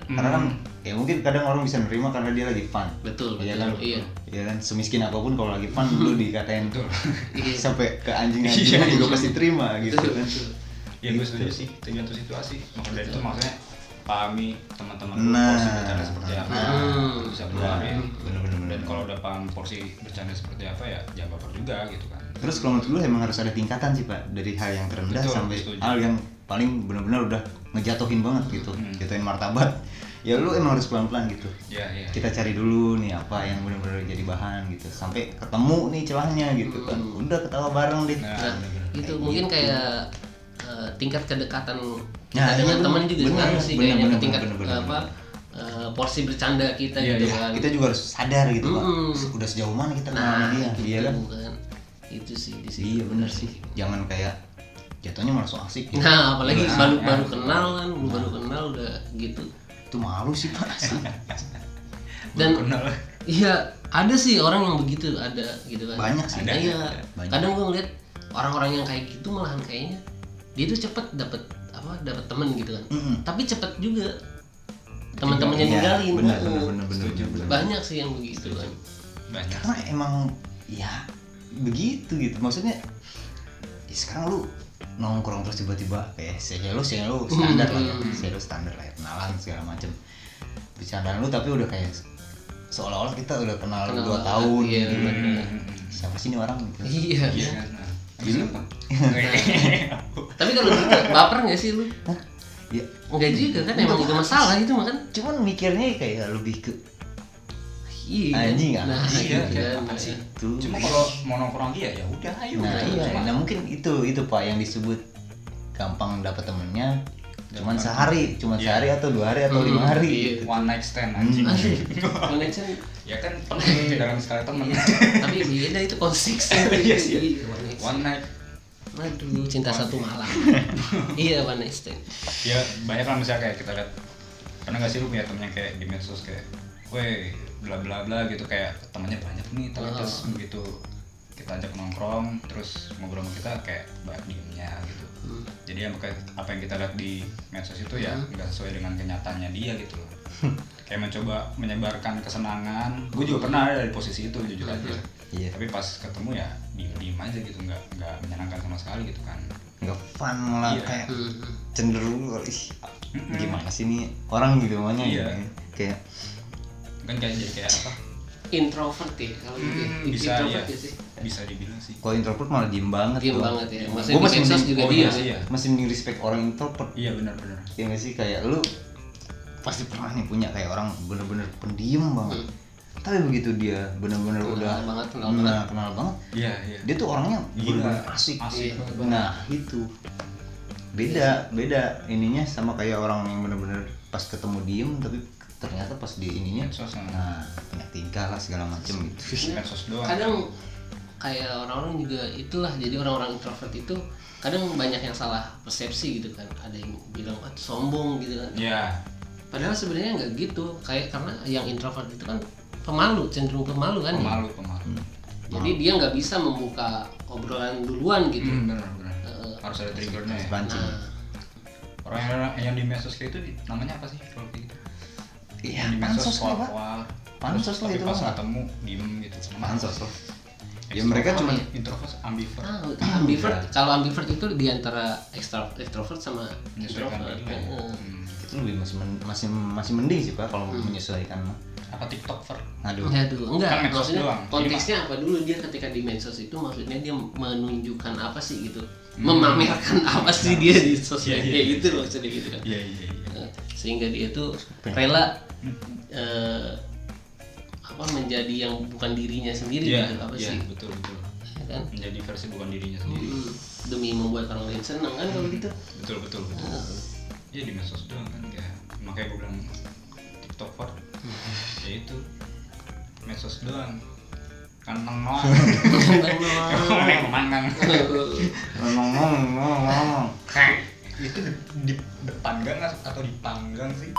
Karena kan ya mungkin kadang orang bisa nerima karena dia lagi fun. Betul, Iya betul, kan? iya. Iya kan, semiskin apapun kalau lagi fun lu dikatain tuh Iya. sampai ke anjing-anjing lu juga pasti terima gitu kan. Ya gue setuju sih, tergantung situasi. Maka dari itu maksudnya pahami teman-teman lu Nah. porsi bercanda seperti apa, bisa keluarin. Bener-bener. Dan kalau udah paham porsi bercanda seperti apa ya jangan baper juga gitu kan. Terus kalau menurut gue emang harus ada tingkatan sih Pak, dari hal yang terendah Betul, sampai setuju. hal yang paling benar-benar udah ngejatuhin banget gitu, jatuhin martabat. Ya lu emang harus pelan-pelan gitu. Iya, iya. Kita cari dulu nih apa yang benar-benar jadi bahan gitu, sampai ketemu nih celahnya gitu kan. Udah ketawa bareng deh. Nah, itu mungkin kayak tingkat kedekatan kita Nah, dengan iya, teman juga bener, sekarang sih bener, kayaknya bener, ke tingkat bener. apa porsi bercanda kita Iya, gitu iya. kan. Kita juga harus sadar gitu Pak. Udah sejauh mana kita kenal sama dia, gitu iya kan? kan. Itu sih di situ. Iya bener sih. Jangan kayak jatuhnya malah so asik ya. Nah, apalagi Nah, baru ya. kenal kan, baru kenal udah gitu. Itu malu sih Pak sih. Dan Baru kenal. iya, ada sih orang yang begitu, ada gitu kan. Banyak sih. Ada. Iya. Banyak. Kadang gue ngeliat orang-orang yang kayak gitu malahan kayaknya dia tuh cepet dapat temen gitu kan. Tapi cepet juga teman-temannya Iya, ninggalin. benar, Heeh. benar, Setuju. benar. Banyak sih yang begitu kan. Banyak. Karena emang ya begitu gitu, maksudnya ya sekarang lu nongkrong terus tiba-tiba kayak saya lu standar lah ya, saya lu standar lah ya, kenalan segala macem, bercandaan lu tapi udah kayak seolah-olah kita udah kenal 2 tahun Iya, gitu. benar. Siapa sih ini orang gitu. Iya. Iya kan. Nah, Gitu. siapa? Tapi kalau gitu baper nggak sih lu? Ya Enggak juga kan, emang itu masalah itu mah kan. cuman mikirnya kayak lebih ke Iya. Anjing, Nah, anjing. iya, Iya, kan. apa sih? itu. Cuma kalau mau nongkrong dia ya udah ayo. Nah gitu. iya, Cuma- nah mungkin itu Pak yang disebut gampang dapat temennya cuman sehari, Iya. sehari atau 2 hari atau 5 hari. Iya. one night stand anjing. Asik. Connection Ya kan penting dalam sekali temen. tapi beda itu konteksnya. Iya sih. Iya, One night. Aduh, cinta satu malam. Iya, one night stand. Ya banyak lah misalnya kayak kita lihat, pernah gak sih lu punya temen yang kayak di medsos kayak weh bla bla bla gitu, kayak temannya banyak nih tapi terus begitu kita ajak nongkrong terus ngobrol sama kita kayak banyak diemnya gitu. Jadi apa yang kita lihat di medsos itu ya nggak sesuai dengan kenyataannya dia gitu loh. Kayak mencoba menyebarkan kesenangan. Gue juga pernah ada di posisi itu jujur aja. Iya. Tapi pas ketemu ya diem aja gitu, nggak menyenangkan sama sekali gitu kan. Nggak fun malah Iya. kayak cenderung ih, gimana sih nih orang gitu namanya Iya. gitu. Kayak Kan kayak jadi kayak apa? Introvert ya kalau gitu. Bisa Introvert ya. sih. Bisa dibilang sih. kalau introvert malah diem banget. Diem gua. banget ya. Gua Maksudnya di masih medsos mending- juga oh dia iya sih. sih ya. masih mending respect orang introvert. Iya benar-benar. Ya nggak sih, kayak lu pasti pernah nih punya kayak orang bener-bener pendiam banget. Tapi begitu dia bener-bener Kenal udah banget, kenal kenal banget, Iya iya. dia tuh orangnya Gila. bener-bener asik. Asik Iya. banget. Nah itu beda ininya sama kayak orang yang bener-bener pas ketemu diem tapi ternyata pas di ininya Medsos kan. nah punya tingkah lah segala macem gitu. Medsos doang. Kadang kayak orang-orang juga itulah, jadi orang-orang introvert itu kadang banyak yang salah persepsi gitu kan. Ada yang bilang sombong gitu kan. Iya. Padahal sebenarnya nggak gitu. Kayak karena yang introvert itu kan pemalu, cenderung pemalu kan. Pemalu. Jadi dia nggak bisa membuka obrolan duluan gitu. Benar. Harus ada triggernya ya. Pancing. Nah, Orang yang di medsos kayak itu namanya apa sih kalau kayak gitu? Iya, Yang di pansos lah, Pak. keluar. Pansos lah Tapi itu pas mah. ketemu diem gitu. Pansos lah. Ya Extrovert, mereka cuma introvert, ambivert. ambivert. Kalau ambivert itu diantara extrovert sama Menyesuaikan introvert. diri lah ya. Heeh. itu lebih masih mending sih Pak kalau menyesuaikan mah. Apa TikToker? Aduh. Aduh, enggak. Kan medsos Maksudnya doang. konteksnya apa dulu dia ketika di medsos itu, maksudnya dia menunjukkan apa sih gitu. Memamerkan apa sih dia di sosial Iya, media iya, gitu loh, maksudnya gitu kan. Iya. Sehingga dia tuh rela menjadi yang bukan dirinya sendiri Iya, gitu, apa iya, sih? betul. Ya kan? Menjadi versi bukan dirinya sendiri. Demi membuat orang lain senang kan kalau gitu. Betul. Iya di medsos doang kan kayak makanya gue bilang TikToker. Ya itu medsos doang. Kan nong mangang. Ngomong. Itu di depan gang atau di panggang sih?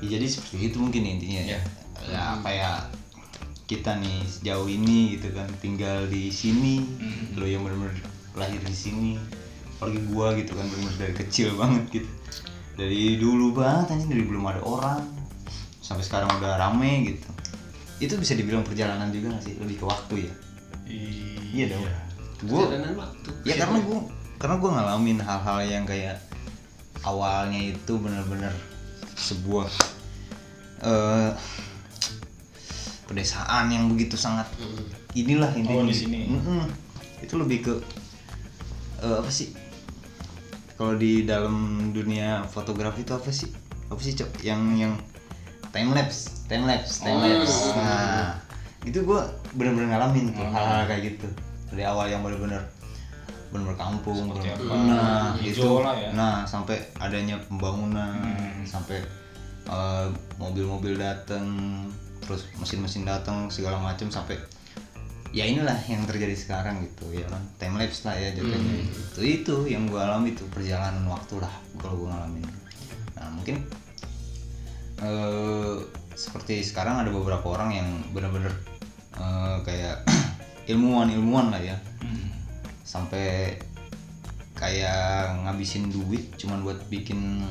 Ya, jadi seperti itu mungkin intinya ya. Iya. Ya apa ya, kita nih sejauh ini gitu kan tinggal di sini, lo yang benar-benar lahir di sini, apalagi gua gitu kan benar-benar dari kecil banget gitu, dari dulu banget anjing, dari belum ada orang sampai sekarang udah rame gitu. Itu bisa dibilang perjalanan juga nggak sih, lebih ke waktu ya. Iya dong. Gua Perjalanan waktu. ya karena gua ngalamin hal-hal yang kayak awalnya itu benar-benar sebuah pedesaan yang begitu sangat inilah intinya. Oh, di sini. Itu lebih ke apa sih kalau di dalam dunia fotografi itu apa sih Cok, yang time lapse. Nah itu gue bener-bener ngalamin tuh hal-hal kayak gitu dari awal yang bener-bener kampung, Seperti bener-bener apa? nah Hijau itu lah ya. nah sampai adanya pembangunan, sampai mobil-mobil datang, terus mesin-mesin datang segala macam, sampai ya inilah yang terjadi sekarang gitu ya kan, time lapse lah ya jatuhnya. Itu yang gue alami, itu perjalanan waktu lah kalau gue ngalamin. Nah mungkin seperti sekarang ada beberapa orang yang benar-benar kayak ilmuwan lah ya, sampai kayak ngabisin duit cuman buat bikin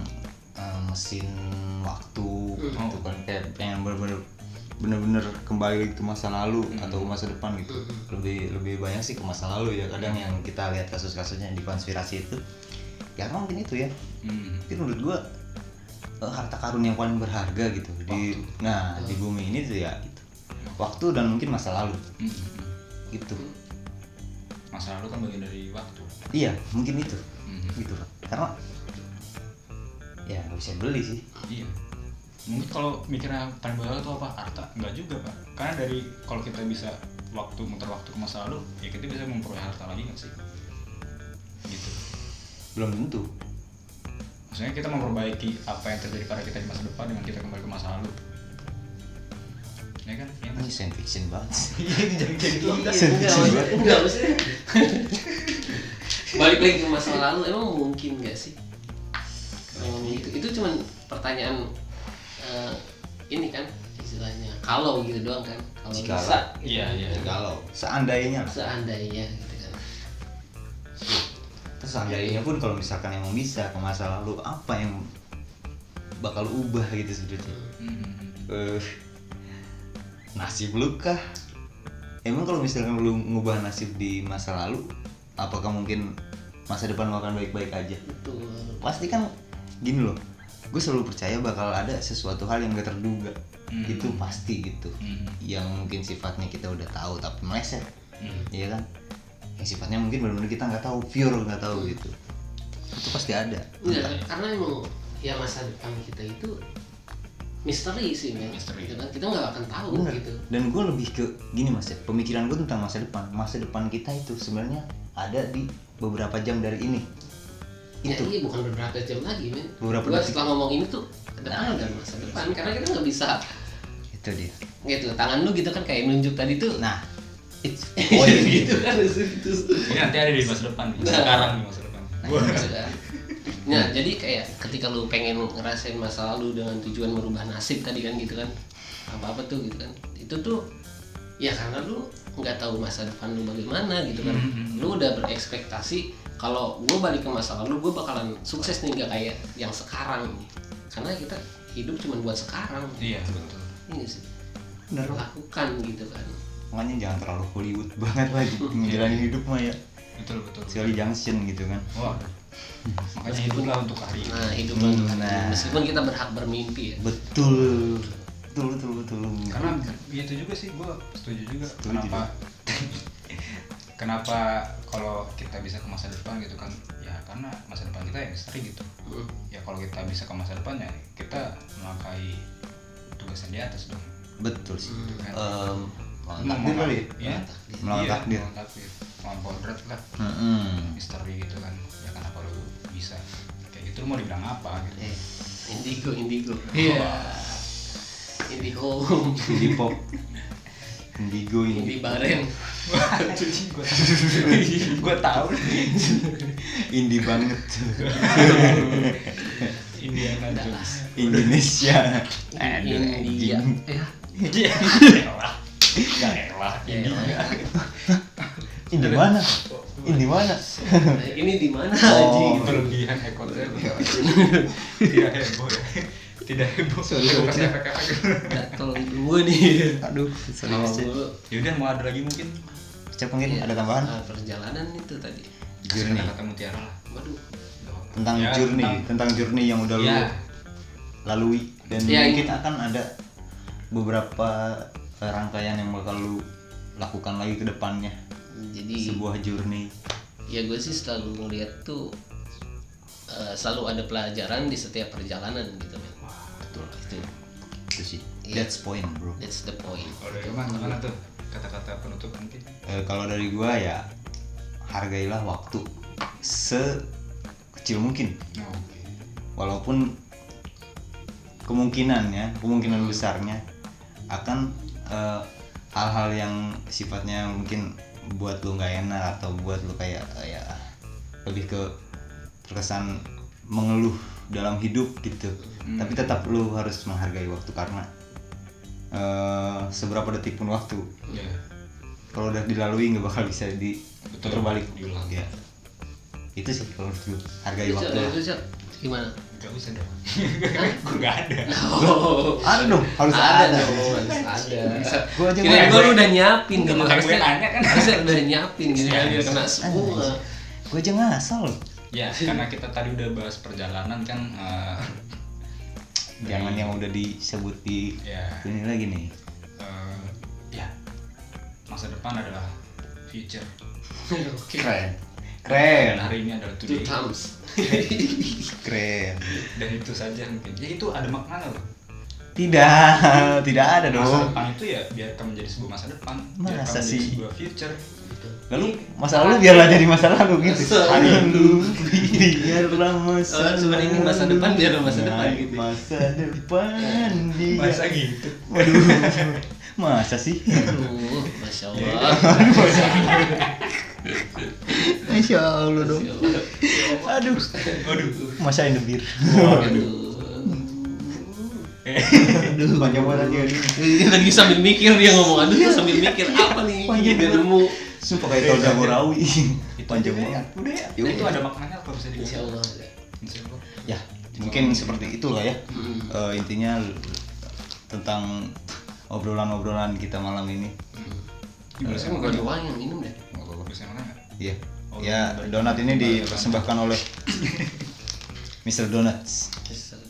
mesin waktu gitu kan, kayak pengen bener-bener kembali ke masa lalu atau ke masa depan gitu. Lebih banyak sih ke masa lalu ya kadang yang kita lihat kasus-kasusnya di konspirasi itu ya, karena mungkin itu ya mungkin menurut gua harta karun yang paling berharga gitu di bumi ini tuh ya itu waktu dan mungkin masa lalu gitu. Masa lalu kan bagian dari waktu. Iya mungkin itu gitu karena ya nggak bisa beli sih. Iya. Mungkin kalau mikirnya paling berharga itu apa? Harta? Enggak juga, Pak. Karena dari kalau kita bisa muter waktu ke masa lalu, ya kita bisa memperoleh harta lagi nggak sih? Gitu. Belum tentu. Maksudnya kita memperbaiki apa yang terjadi pada kita di masa depan dengan kita kembali ke masa lalu. Ya kan? Ya, Ini science fiction banget. jangan kayak gitu. Enggak maksudnya. Balik lagi ke masa lalu, emang mungkin nggak sih? Itu cuman pertanyaan ini kan istilahnya kalau gitu doang kan, kalau Jika bisa iya. Kalau seandainya gitu kan. terus seandainya pun kalau misalkan emang bisa ke masa lalu, apa yang bakal ubah gitu sebetulnya? Nasib lu kah? Emang kalau misalkan lu ngubah nasib di masa lalu, apakah mungkin masa depan lu akan baik-baik aja? Betul. Pasti kan gini loh, gue selalu percaya bakal ada sesuatu hal yang gak terduga. Itu pasti gitu, yang mungkin sifatnya kita udah tahu tapi meleset, iya kan? Yang sifatnya mungkin benar-benar kita nggak tahu, pure nggak tahu gitu. Itu pasti ada. Iya, karena emang ya masa depan kita itu misteri sih, men. Misteri. Gitu kan, kita nggak akan tahu. Bener. Gitu. Dan gue lebih ke gini mas ya, pemikiran gue tentang masa depan. Masa depan kita itu sebenarnya ada di beberapa jam dari ini. Ya Itu. iya, bukan beberapa jam lagi, men. Beberapa Gua detik. setelah ngomong ini tuh ke depan dan masa depan, karena kita nggak bisa Itu dia. gitu. Tangan lu gitu kan kayak menunjuk tadi tuh. Nah, it's point gitu kan itu. Ini nanti ada di masa depan, sekarang di masa depan. Gitu kan. Nah, jadi kayak ketika lu pengen ngerasain masa lalu dengan tujuan merubah nasib tadi kan gitu kan. Apa-apa tuh gitu kan. Itu tuh ya karena lu nggak tahu masa depan lu bagaimana gitu kan. Lu udah berekspektasi kalau gue balik ke masa lalu gue bakalan sukses nih, nggak kayak yang sekarang nih. Karena kita hidup cuma buat sekarang. Iya, betul. Ini sih. Bener. Lakukan gitu kan. Makanya jangan terlalu Hollywood banget lah ngejalanin hidup mah ya. Betul. Sekali junction gitu kan. Wah. Makanya hiduplah untuk hari ini. Nah, hidup untuk nah. meskipun kita berhak bermimpi ya. Betul. Karena itu juga sih, gue setuju juga. Kenapa kalau kita bisa ke masa depan gitu kan, ya karena masa depan kita ya misteri gitu. Ya kalau kita bisa ke masa depan ya kita melangkahi tugas yang di atas dong. Betul sih. Kan. Melawan takdir kali ya? Iya. Melawan takdir. Melawan takdir. Melawan kodrat lah. Misteri gitu kan. Ya kenapa lu bisa kayak gitu, lu mau dibilang apa gitu. Indigo. Iya. Indigo. Indie pop. Indigo ini. Indi Baren. Gue tahu. Indie banget. Indiana Jones. Indonesia. India. Ya. Elah. Ini mana? Ini mana? Ini di mana Oh. anjing? Berlebihan ekornya. Tidak heboh ya. Tidak heboh. Lu kasih efek-efek. Gatel gue nih. Aduh, Kalau dulu Yaudah, mau ada lagi mungkin. Cep mungkin ada tambahan? perjalanan itu tadi. Journey. Kata mutiara lah. Waduh. Tentang Ya, tentang journey yang udah lu Ya. lalui dan Ya, mungkin akan ada beberapa rangkaian yang bakal lu lakukan lagi ke depannya. Jadi Sebuah journey. ya gue sih selalu ngeliat tuh selalu ada pelajaran di setiap perjalanan gitu, men. Betul. Itu sih. Iya. That's point, bro. That's the point. Kalau dari mana tuh kata-kata penutup mungkin? Kalau dari gua ya hargailah waktu sekecil mungkin. Oke. Walaupun kemungkinan besarnya akan hal-hal yang sifatnya mungkin buat lu nggak enak atau buat lu kayak ya lebih ke terkesan mengeluh dalam hidup gitu. Tapi tetap lu harus menghargai waktu karena seberapa detik pun waktu Iya. kalau udah dilalui nggak bakal bisa diputar balik diulang. ya. Itu sih kalau menurut gue, hargai waktu lah. Cok, gimana? Gak usah dong. Gue gak ada. Oh, Ada dong, harus ada ada. dong, harus ada. Gua aja Kira nggak gue ada. udah nyiapin gitu, Makanya gue harusnya nanya kan. harusnya udah nyiapin gitu kan biar kena semua. Gue aja ngasal. Ya karena kita tadi udah bahas perjalanan kan. Jangan yang udah disebut di Ya. ini lagi nih. Ya. Masa depan adalah future. Oke. Keren. Dan Keren. hari ini adalah Two today. times. Keren. Dan itu saja mungkin. Ya itu ada maknanya loh. Tidak, tidak ada Masa dong. depan itu ya biarkan menjadi sebuah masa depan. Biarkan Masa menjadi sih? sebuah future. Lalu masa lalu biarlah jadi masa lalu gitu. Masa Hari lalu biarlah masa Oh, sebenarnya ini masa depan biarlah masa depan Nah, gitu. Masa depan dia. Masa gitu. Waduh. Masa sih? Aduh, Masya Allah. Masya Allah dong. Aduh. Waduh. Masa in the beer. Aduh. Aduh, panjang banget ya ini. Dia lagi sambil mikir dia ngomong aduh tuh sambil mikir apa nih Panjang biar banget. nemu. Sumpah kayak tahun Jagorawi. Panjang aja banget. Udah ya. Ya Itu udah. ada maknanya apa bisa Insya dikasih? Allah. Insya Allah. Ya, mungkin seperti itulah ya. Intinya tentang obrolan-obrolan kita malam ini. Ini boleh saya Gue makan? doang yang minum deh. Nggak apa-apa, boleh saya makan nggak? Iya. Oh, Ya, dari- donat ini dipersembahkan oleh Mr. Donuts,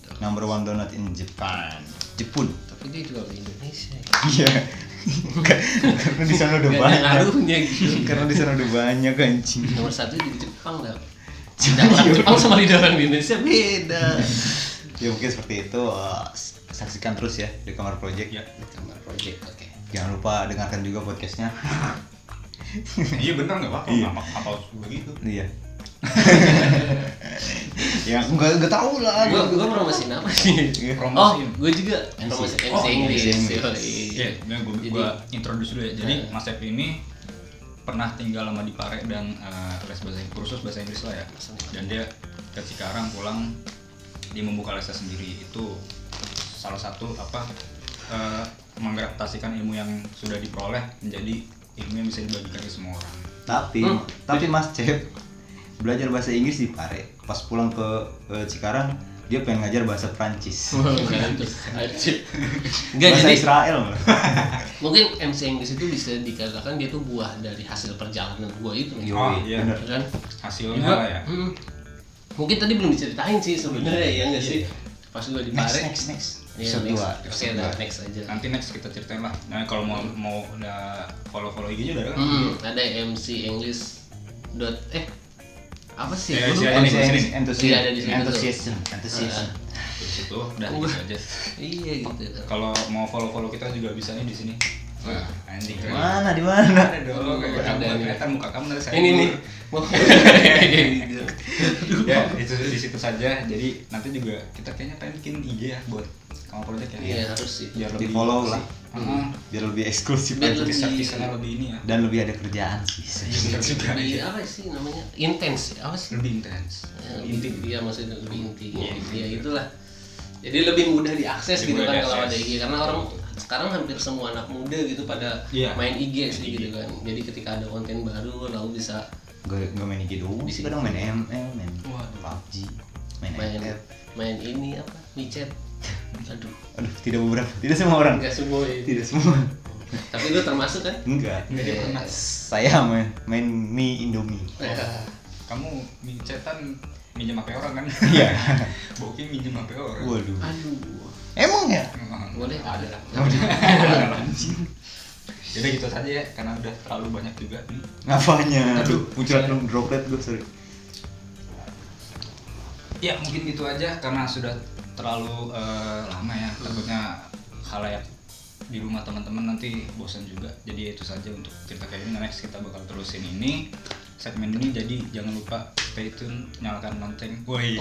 Tapi number one donut in Japan. Jepun. dia juga di Indonesia. Iya. Karena di sana udah Gak ada banyak. ngaruhnya gitu. Karena di sana udah banyak anjing. Nomor satu di Jepang dah. Lidah orang Jepang sama lidah orang di Indonesia beda. Ya mungkin seperti itu. Saksikan terus ya di Kamar Project. Ya. Kamar project, oke. Jangan lupa dengarkan juga podcastnya. Iya bener nggak apa-apa. Iya. Apa begitu? Iya. Ya nggak tahu lah. Gue promosiin apa sih? Iya, Oh, promosiin. gue juga promosi MC Oh, Inggris. MC Inggris. Iya, Jadi- gue introduce dulu ya. Jadi Nah. Mas Epi ini pernah tinggal lama di Pare dan les kursus bahasa Inggris lah ya. Dan dia ke Cikarang pulang, dia membuka lesnya sendiri. Itu salah satu mengadaptasikan ilmu yang sudah diperoleh menjadi ilmu yang bisa dibagikan ke semua orang. Tapi Mas Cep belajar bahasa Inggris di Pare. Pas pulang ke Cikarang dia pengen ngajar bahasa Prancis. Enggak Bahasa jadi Israel malah. mungkin MC Inggris itu bisa dikatakan dia tuh buah dari hasil perjalanan gue itu nih. Yoi, iya. bener. Kan? Hasilnya Gua- lah ya. Mungkin tadi belum diceritain sih sebenarnya ya enggak sih? Pas gue di Pare. Next. Iya, Episode next. 2. Oke, dah, next aja. Nanti next kita ceritain lah. Nah kalau mau udah follow IG-nya udah kan? Ada MC English apa sih? Ya, Gua isi lupa. aja nih, sini. Iya, ada di situ. Enthusiasm. Di situ udah Gua- gitu aja. Iya gitu. Kalau mau follow kita juga bisa nih di sini. Wah, anjing keren. Mana di mana? Ada dong, kayak Ada. kamu kelihatan muka kamu dari saya. Ini nih. Ya, itu di situ saja. Jadi nanti juga kita kayaknya pengen bikin IG ya buat kamu project ya. Iya harus sih. Biar Di lebih follow lah. Heeh. Biar lebih eksklusif Biar aja. lebih- Kisah-kisahnya lebih ini ya. Dan lebih ada kerjaan sih. Bener juga. Lebih apa sih namanya? Intens. Apa sih? Lebih intens. Inti dia maksudnya lebih inti. Iya. Ya itulah. Jadi lebih mudah diakses Lebih gitu mudah kan kalau diakses. ada IG karena orang sekarang hampir semua anak muda gitu pada Iya. main IG sih gitu kan. Jadi ketika ada konten baru lalu bisa Gak main IG doang sih, kadang main ML, main PUBG, main main ML. main ini apa? WeChat. Aduh, Aduh, tidak beberapa, tidak semua orang. enggak semua ya. Tidak semua. Tapi lu termasuk kan? Enggak. Enggak dia pernah. Saya main mie Indomie. Kamu mincetan minjem HP orang kan? Iya. Booking minjem HP orang. Waduh. Aduh. Emang ya? Boleh ada. Jadi gitu saja ya, karena udah terlalu banyak juga nih. Ngapanya? Aduh. Muncrat dong droplet gue, sorry. Ya mungkin gitu aja karena sudah terlalu lama ya. Takutnya khalayak di rumah teman-teman nanti bosan juga. Jadi itu saja untuk cerita kayak ini. Next kita bakal terusin ini segmen ini. Jadi jangan lupa stay tune, nyalakan lonceng. Woi,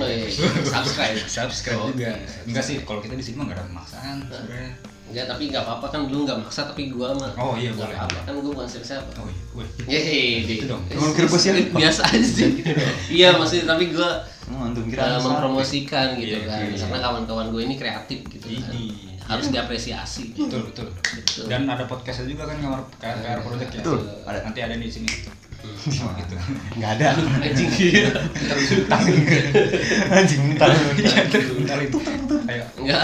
subscribe. Subscribe Oke, juga. subscribe. Enggak sih, kalau kita di sini mah nggak ada pemaksaan sebenarnya. Enggak, tapi nggak apa-apa kan, lu nggak maksa, tapi gua mah Oh iya, nggak boleh. apa-apa kan, gua bukan siapa. Oh iya, weh. Yeay, Itu dong. Emang kira gua siapa? Biasa aja sih. Iya, maksudnya tapi gua Antum kira mempromosikan gitu Iya, kan. iya. Karena kawan-kawan gue ini kreatif gitu kan. Iya. Harus diapresiasi. Betul, betul. Betul. Dan ada podcastnya juga kan KR Project ya. Betul, ada. Nanti ada di sini. Gitu. Nggak ada. Anjing gitu. Anjing bentar. Bentar itu. Ayo. Enggak.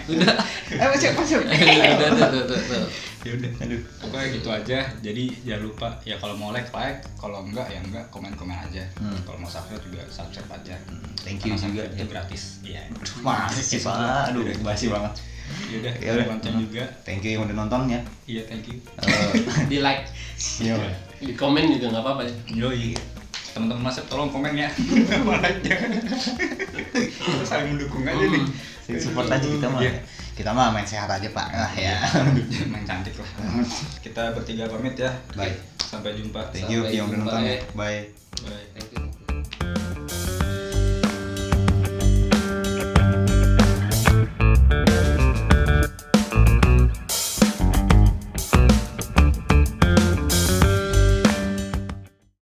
Udah. Masuk. Udah tuh. Ya udah. Aduh. Pokoknya gitu aja. Jadi jangan lupa ya, kalau mau like, kalau enggak ya enggak, komen aja. Kalau mau subscribe juga subscribe aja. Thank you Karena juga. subscribe itu gratis. Iya. Masih Pak. Aduh, basi banget. Ya udah, Ya udah. lonceng juga. Thank you yang udah nonton ya. Iya, thank you. Di like, Iya. di komen juga nggak apa-apa ya. Yoi. Teman-teman Masep tolong komen ya. Like-nya. Kita saling mendukung aja nih. Support aja kita mah. Iya. Kita mah main sehat aja Pak. Ah ya. Main cantik lah. Kita bertiga pamit ya. Bye. Sampai jumpa. Thank you Sampai yang udah jumpa, nonton ya. ya. Bye. Bye. Thank you.